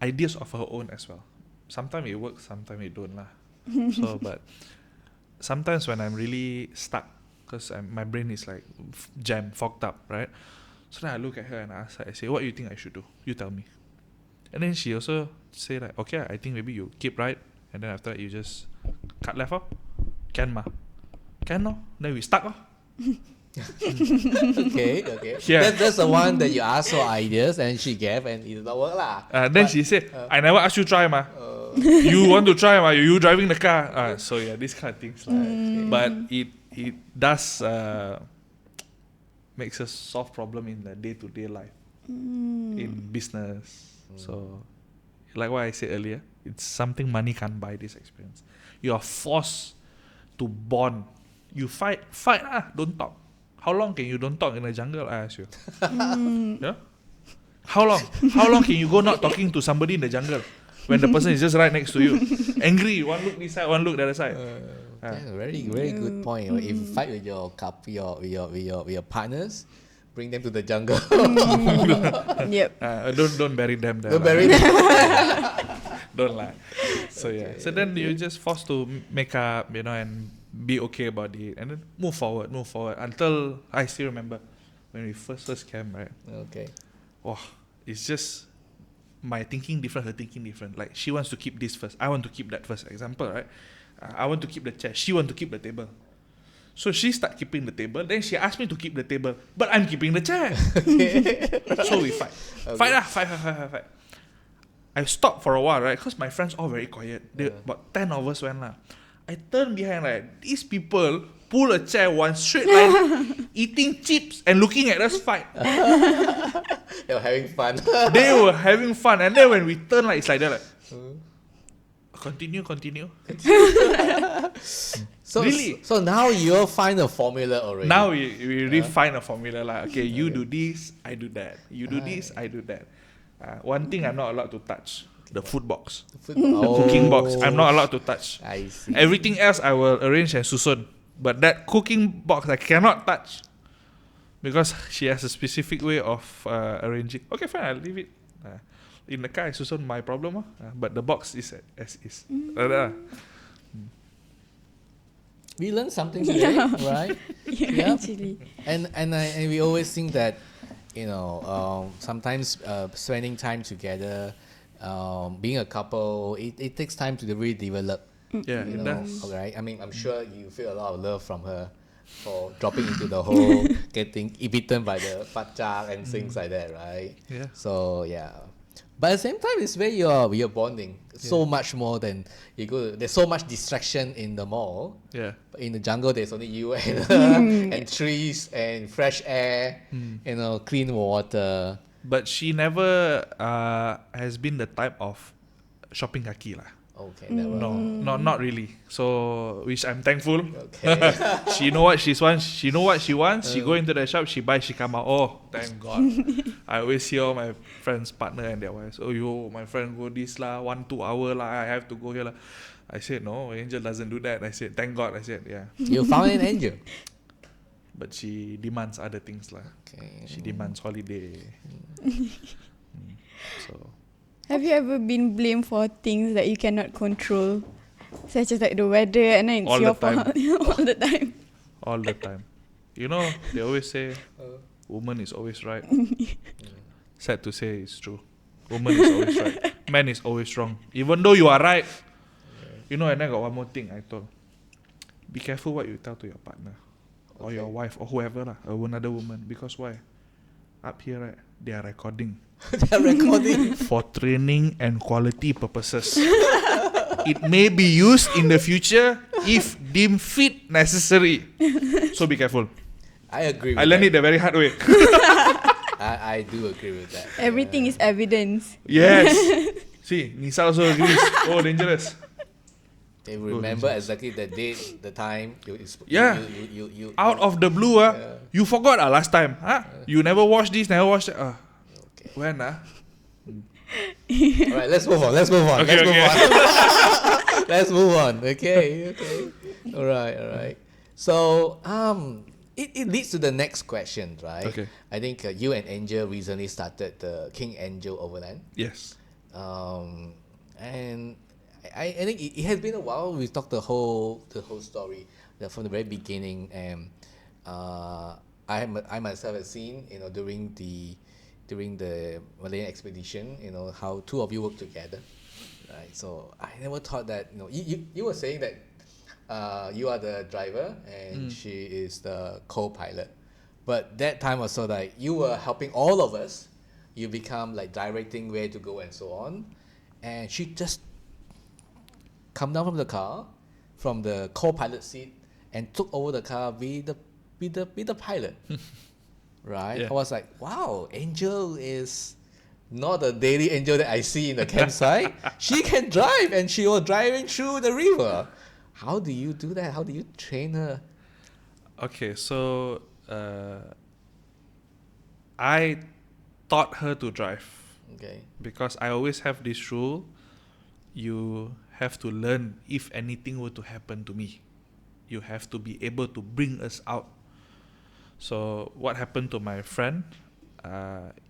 ideas of her own as well. Sometimes it works, sometimes it don't lah. So, but sometimes when I'm really stuck, because my brain is like jammed, fogged up, right? So then I look at her and ask her, I say, what do you think I should do? You tell me. And then she also say like, okay, I think maybe you keep right, and then after that you just cut left off. Can ma? Can no? Then we stuck off. Okay. Yeah. That's the one that you asked for ideas and she gave and it did not work lah. Then she said, I never asked you try ma. You want to try ma? You driving the car. So yeah, these kind of things lah. But it does makes us solve problem in the day-to-day life, in business. So like what I said earlier, it's something money can't buy, this experience. You are forced to bond. You fight don't talk. How long can you don't talk in the jungle, I ask you? Yeah? How long can you go not talking to somebody in the jungle when the person is just right next to you? Angry, one look this side, one look the other side. Yeah, very good point. If you fight with your couple, your partners, bring them to the jungle. Yep. Don't bury them there. Don't bury them. Don't lie. So yeah. So then you're just forced to make up, and be okay about it, and then move forward until I still remember when we first came, right? Okay. Oh, it's just my thinking different, her thinking different. Like she wants to keep this first, I want to keep that first. Example, right? I want to keep the chair, she want to keep the table. So she start keeping the table, then she asked me to keep the table, but I'm keeping the chair. So we fight. Okay. Fight. I stopped for a while, right? Because my friends all very quiet. About 10 of us went lah. I turn behind, right? These people pull a chair one straight line, eating chips and looking at us fight. They were having fun. They were having fun. And then when we turn, like, it's like that, like, continue. So, Really? so now you'll find a formula already. Now we really find a formula, like, okay, you do this, I do that. You do this, I do that. One thing I'm not allowed to touch, the food box. The cooking box, I'm not allowed to touch. I see. Everything else I will arrange and susun. But that cooking box I cannot touch. Because she has a specific way of arranging. Okay, fine, I'll leave it. In the car, I susun my problem. But the box is as is. We learned something today, right? Yeah, actually. And we always think that, sometimes spending time together, being a couple, it takes time to really develop. Yeah, it does. Right? I mean, I'm sure you feel a lot of love from her for dropping into the hole, getting bitten by the patchak and things like that, right? Yeah. So yeah. But at the same time, it's where you're bonding so much more than you go. There's so much distraction in the mall. Yeah. But in the jungle, there's only you and and trees and fresh air, clean water. But she never has been the type of shopping kaki lah. Okay, never. No, not really. So, which I'm thankful. Okay. She know what she wants. She know what she wants. She go into the shop. She buy. She come out. Oh, thank God. I always hear all my friends' partner and their wives. Oh, my friend go this lah, 1-2 hour lah. I have to go here lah. I said no. Angel doesn't do that. I said thank God. I said yeah. You found an angel. But she demands other things lah. Okay. She demands holiday. So. Have you ever been blamed for things that you cannot control? Such as like the weather and then it's All your the time. fault all the time. All the time. You know, they always say, woman is always right. Sad to say, it's true. Woman is always right. Man is always wrong. Even though you are right. You know, and I got one more thing I told. Be careful what you tell to your partner. Or your wife, or whoever lah, or another woman. Because why? Up here, right, they are recording. They're recording. For training and quality purposes. It may be used in the future if deemed fit necessary. So be careful. I agree with I learned that. it the very hard way. I do agree with that. Everything is evidence. Yes. See, Nisa also agrees. Oh, dangerous. They remember exactly the date, the time. Yeah. You Out of the blue, you forgot last time. You never watch this, never watch that. Okay. When? Alright, let's move on. Okay. Let's move on. Okay. Alright. So, it leads to the next question, right? Okay. I think you and Angel recently started the King Angel Overland. Yes. And I think it has been a while. We talked the whole story from the very beginning, and I myself have seen during the Malayan expedition, how two of you work together, right? So I never thought that you were saying that you are the driver and she is the co-pilot, but that time was so like you were helping all of us. You become like directing where to go and so on, and she just come down from the car, from the co-pilot seat, and took over the car with the pilot. Right? Yeah. I was like, wow, Angel is not a daily Angel that I see in the campsite. She can drive, and she was driving through the river. How do you do that? How do you train her? Okay, so I taught her to drive. Okay. Because I always have this rule, you have to learn if anything were to happen to me. You have to be able to bring us out. So what happened to my friend,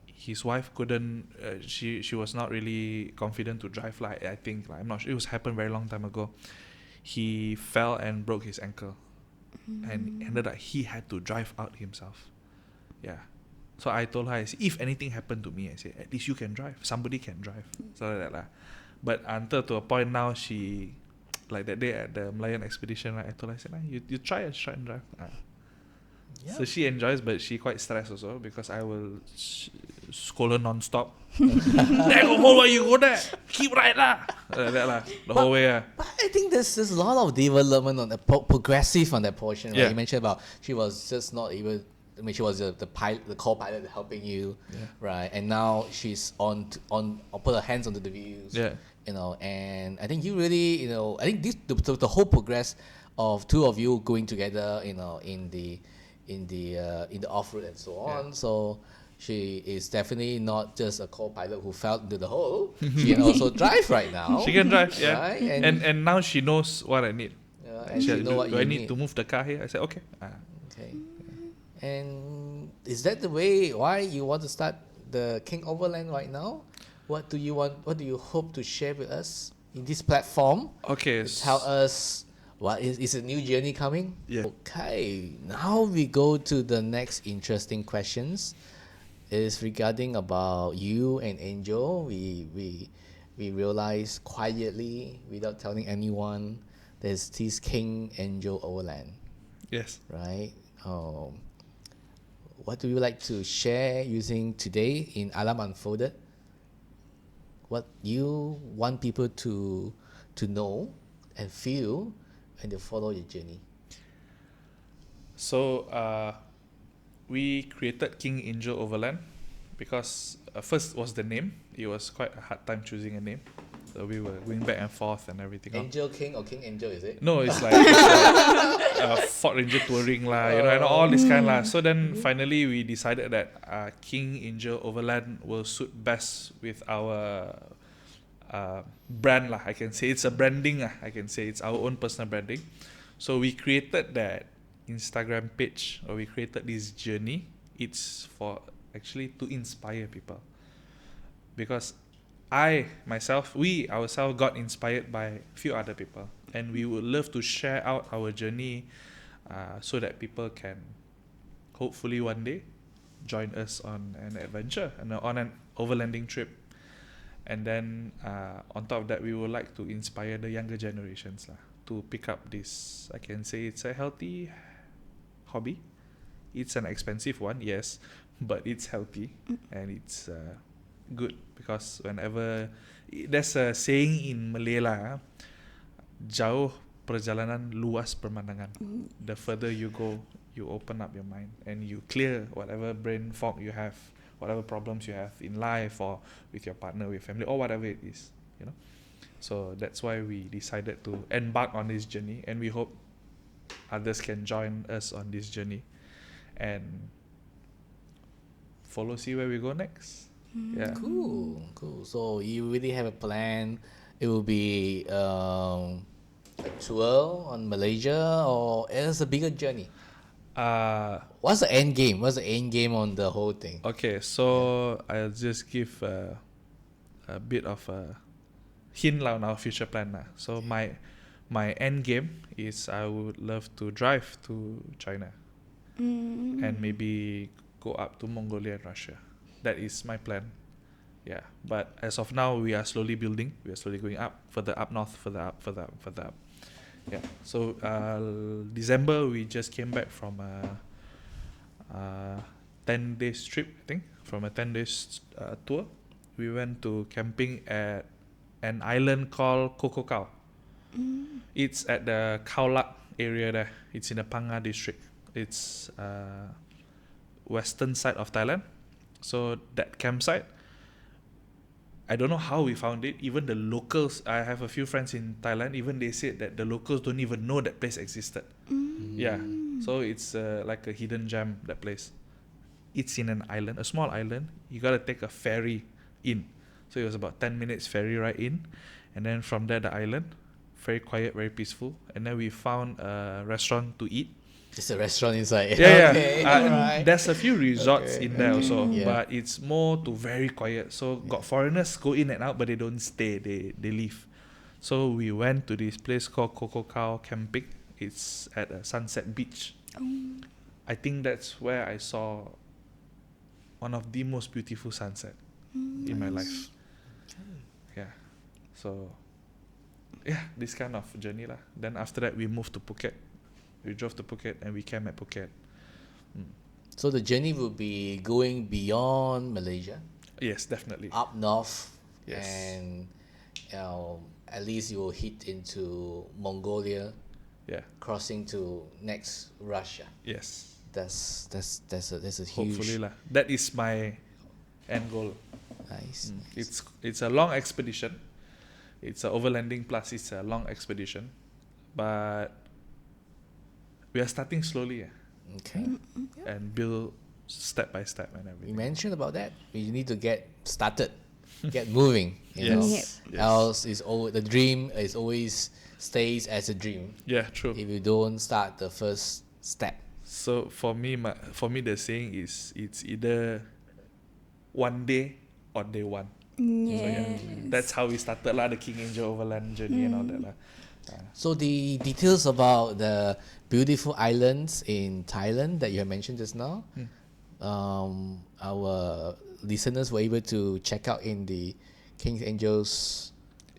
his wife couldn't, she was not really confident to drive, like I think, like, I'm not sure, it was happened very long time ago. He fell and broke his ankle. And ended up he had to drive out himself. Yeah. So I told her, I said, if anything happened to me, I said, at least you can drive. Somebody can drive. So like that lah. But until to a point now, she, like that day at the Malayan expedition, right, I told her, I said, you try and drive. So she enjoys, but she quite stressed also because I will scold her non-stop. There go hold while you go there. Keep right lah. That lah. The whole way. But I think there's a lot of development on the progressive on that portion, right? Yeah. You mentioned about she was just not able. I mean, she was the pilot, the co-pilot helping you, right? And now she's put her hands onto the wheels, you know. And I think you really, you know, I think the whole progress of two of you going together, you know, in the off-road and so on. So she is definitely not just a co-pilot who fell into the hole. She can also drive right now. She can drive, yeah. Right? And now she knows what I need. And she know what do you I need to move the car here? I said, okay. Okay. And is that the way why you want to start the King Overland right now? What do you want? What do you hope to share with us in this platform? Okay. Tell us what is a new journey coming? Yeah. Okay. Now we go to the next interesting questions. Is regarding about you and Angel. We realized quietly without telling anyone there's this King Angel Overland. Yes. Right? What do you like to share using today in Alam Unfolded? What you want people to know and feel when they follow your journey? So we created King Angel Overland because first was the name. It was quite a hard time choosing a name. So we were going back and forth and everything. Angel King or King Angel, is it? No, it's like Fort Ranger touring lah, you know, and all this kind lah. So then finally we decided that King Angel Overland will suit best with our brand lah. I can say it's a branding lah. I can say it's our own personal branding. So we created that Instagram page, or we created this journey. It's for actually to inspire people, because we ourselves got inspired by a few other people, and we would love to share out our journey so that people can hopefully one day join us on an adventure and on an overlanding trip. And then on top of that, we would like to inspire the younger generations to pick up this. I can say it's a healthy hobby. It's an expensive one, yes, but it's healthy and it's good, because whenever there's a saying in Malay lah, jauh perjalanan luas pemandangan. The further you go, you open up your mind and you clear whatever brain fog you have, whatever problems you have in life or with your partner, with family, or whatever it is, you know. So that's why we decided to embark on this journey, and we hope others can join us on this journey and see where we go next. Yeah. Cool. So you really have a plan. It will be a tour on Malaysia, or it's a bigger journey? What's the end game? What's the end game on the whole thing? Okay, so I'll just give a bit of a hint on our future plan. So my end game is I would love to drive to China and maybe go up to Mongolia and Russia. That is my plan. Yeah, but as of now, we are slowly building. We are slowly going up, further up north, further up. Yeah. So December, we just came back from a 10-day trip, I think, from a 10-day tour. We went to camping at an island called Kokokau. It's at the Khao area there. It's in the Panga district. It's western side of Thailand. So that campsite, I don't know how we found it. Even the locals, I have a few friends in Thailand, even they said that the locals don't even know that place existed. Yeah, so it's like a hidden gem, that place. It's in an island, a small island. You gotta take a ferry in. So it was about 10 minutes ferry ride in. And then from there, the island, very quiet, very peaceful. And then we found a restaurant to eat. Just a restaurant inside. Yeah, Okay, right. There's a few resorts in there also, Yeah. but it's more to very quiet. So got foreigners go in and out, but they don't stay. They leave. So we went to this place called Kokokau Camping. It's at a Sunset Beach. I think that's where I saw one of the most beautiful sunset in my life. Yeah. So, yeah, this kind of journey lah. Then after that, we moved to Phuket. We drove to Phuket and we camped at Phuket. So the journey will be going beyond Malaysia, Yes, definitely. up north, Yes. and at least you will hit into Mongolia, Yeah. crossing to next Russia. Yes. That's a huge. Hopefully lah. That is my end goal. Nice. It's a long expedition. It's a overlanding plus it's a long expedition, but we are starting slowly Okay. and build step by step and You everything. mentioned about that. We need to get started, get moving. You know? Yes. Yes. Else is the dream is always stays as a dream Yeah, true. if you don't start the first step. So for me, the saying is it's either one day or day one. Yeah. That's how we started lah, the King Angel Overland journey and all that lah. So the details about the beautiful islands in Thailand that you have mentioned just now, our listeners were able to check out in the King Angels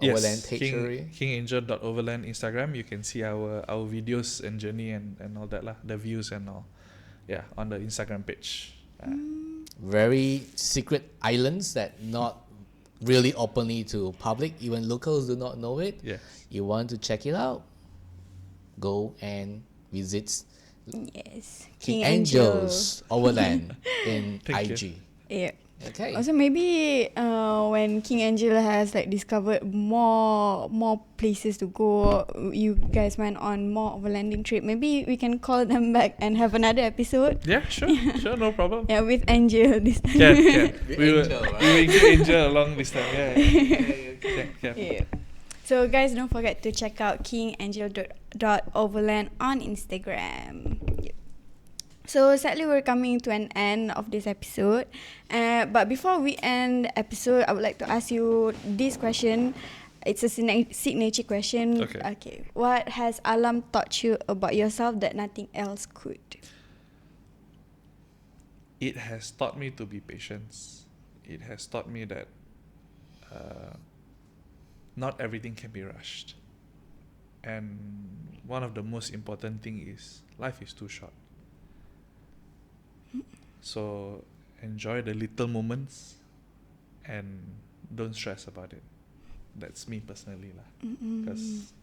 Overland page already. KingAngel.overland Instagram. You can see our videos and journey and all that lah, the views and all. Yeah, on the Instagram page. Very secret islands that not really openly to public. Even locals do not know it. Yeah. You want to check it out? Go and visit Yes. King Angels Overland in Thank IG. you. Yeah. Okay. Also, maybe when King Angel has like discovered more places to go, you guys went on more overlanding trip. Maybe we can call them back and have another episode. Yeah, sure, no problem. Yeah, with Angel this time. Can. With We will Angel, right? we will include Angel along this time. Yeah. Yeah. So guys, don't forget to check out kingangel.overland on Instagram. Yep. So sadly, we're coming to an end of this episode. But before we end the episode, I would like to ask you this question. It's a signature question. Okay. What has Alam taught you about yourself that nothing else could? It has taught me to be patient. It has taught me that not everything can be rushed. And one of the most important thing is life is too short. So enjoy the little moments and don't stress about it. That's me personally lah. Because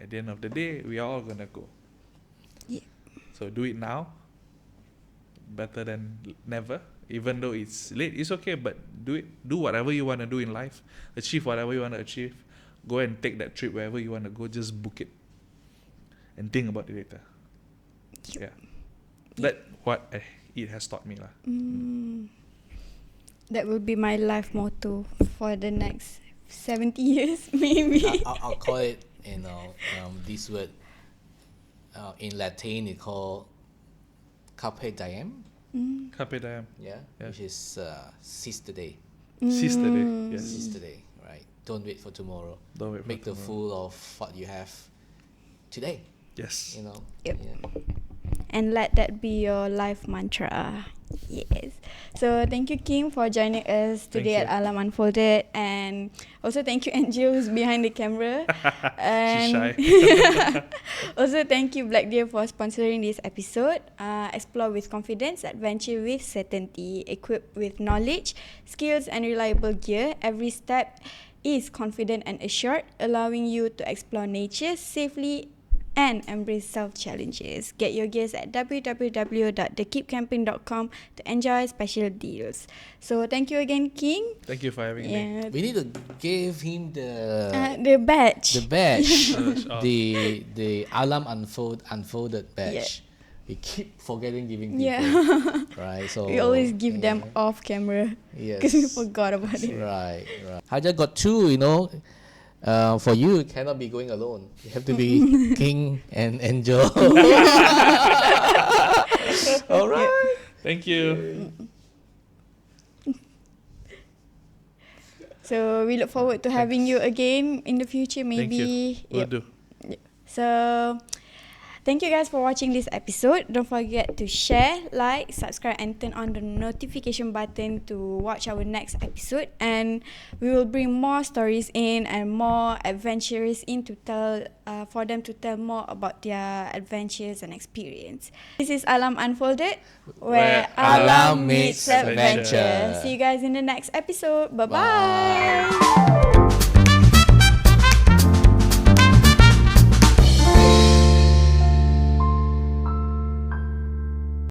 at the end of the day, we are all gonna go. Yeah. So do it now. Better than never. Even though it's late, it's okay. But do it. Do whatever you wanna do in life. Achieve whatever you wanna achieve. Go and take that trip wherever you wanna go. Just book it, and think about it later. Yep. Yeah. That what it has taught me lah. That will be my life motto for the next 70 years, maybe. I'll call it, this word in Latin, it called carpe diem. Carpe diem. Yeah, Yeah. which is seize the day. Seize the day. Yes. Seize the day, right? Don't wait for tomorrow. Don't wait for Make the tomorrow. fool of what you have today. Yes. You know. Yep. Yeah. And let that be your life mantra. Yes. So thank you, Kim, for joining us today Thank at you. Alam Unfolded, and also thank you, Angel, who's behind the camera. She's shy. Also thank you, Blackdeer, for sponsoring this episode. Explore with confidence, adventure with certainty, equipped with knowledge, skills, and reliable gear. Every step is confident and assured, allowing you to explore nature safely and embrace self-challenges. Get your gears at www.thekeepcamping.com to enjoy special deals. So thank you again, King. Thank you for having me. Yeah. We need to give him the The badge. badge, Oh. the Alam unfolded badge. Yeah. We keep forgetting giving people. Yeah. Right. So We always give them yeah. off camera Yes. because we forgot about it. Right. Haja got two, for you, it cannot be going alone. You have to be King and Angel. All right. Thank you. So we look forward to having you again in the future, maybe. Thank you. Will Yep. do. So Thank you guys for watching this episode. Don't forget to share, like, subscribe and turn on the notification button to watch our next episode, and we will bring more stories in and more adventurers in to tell for them to tell more about their adventures and experience. This is Alam Unfolded, where Alam meets adventure. See you guys in the next episode. Bye-bye. Bye.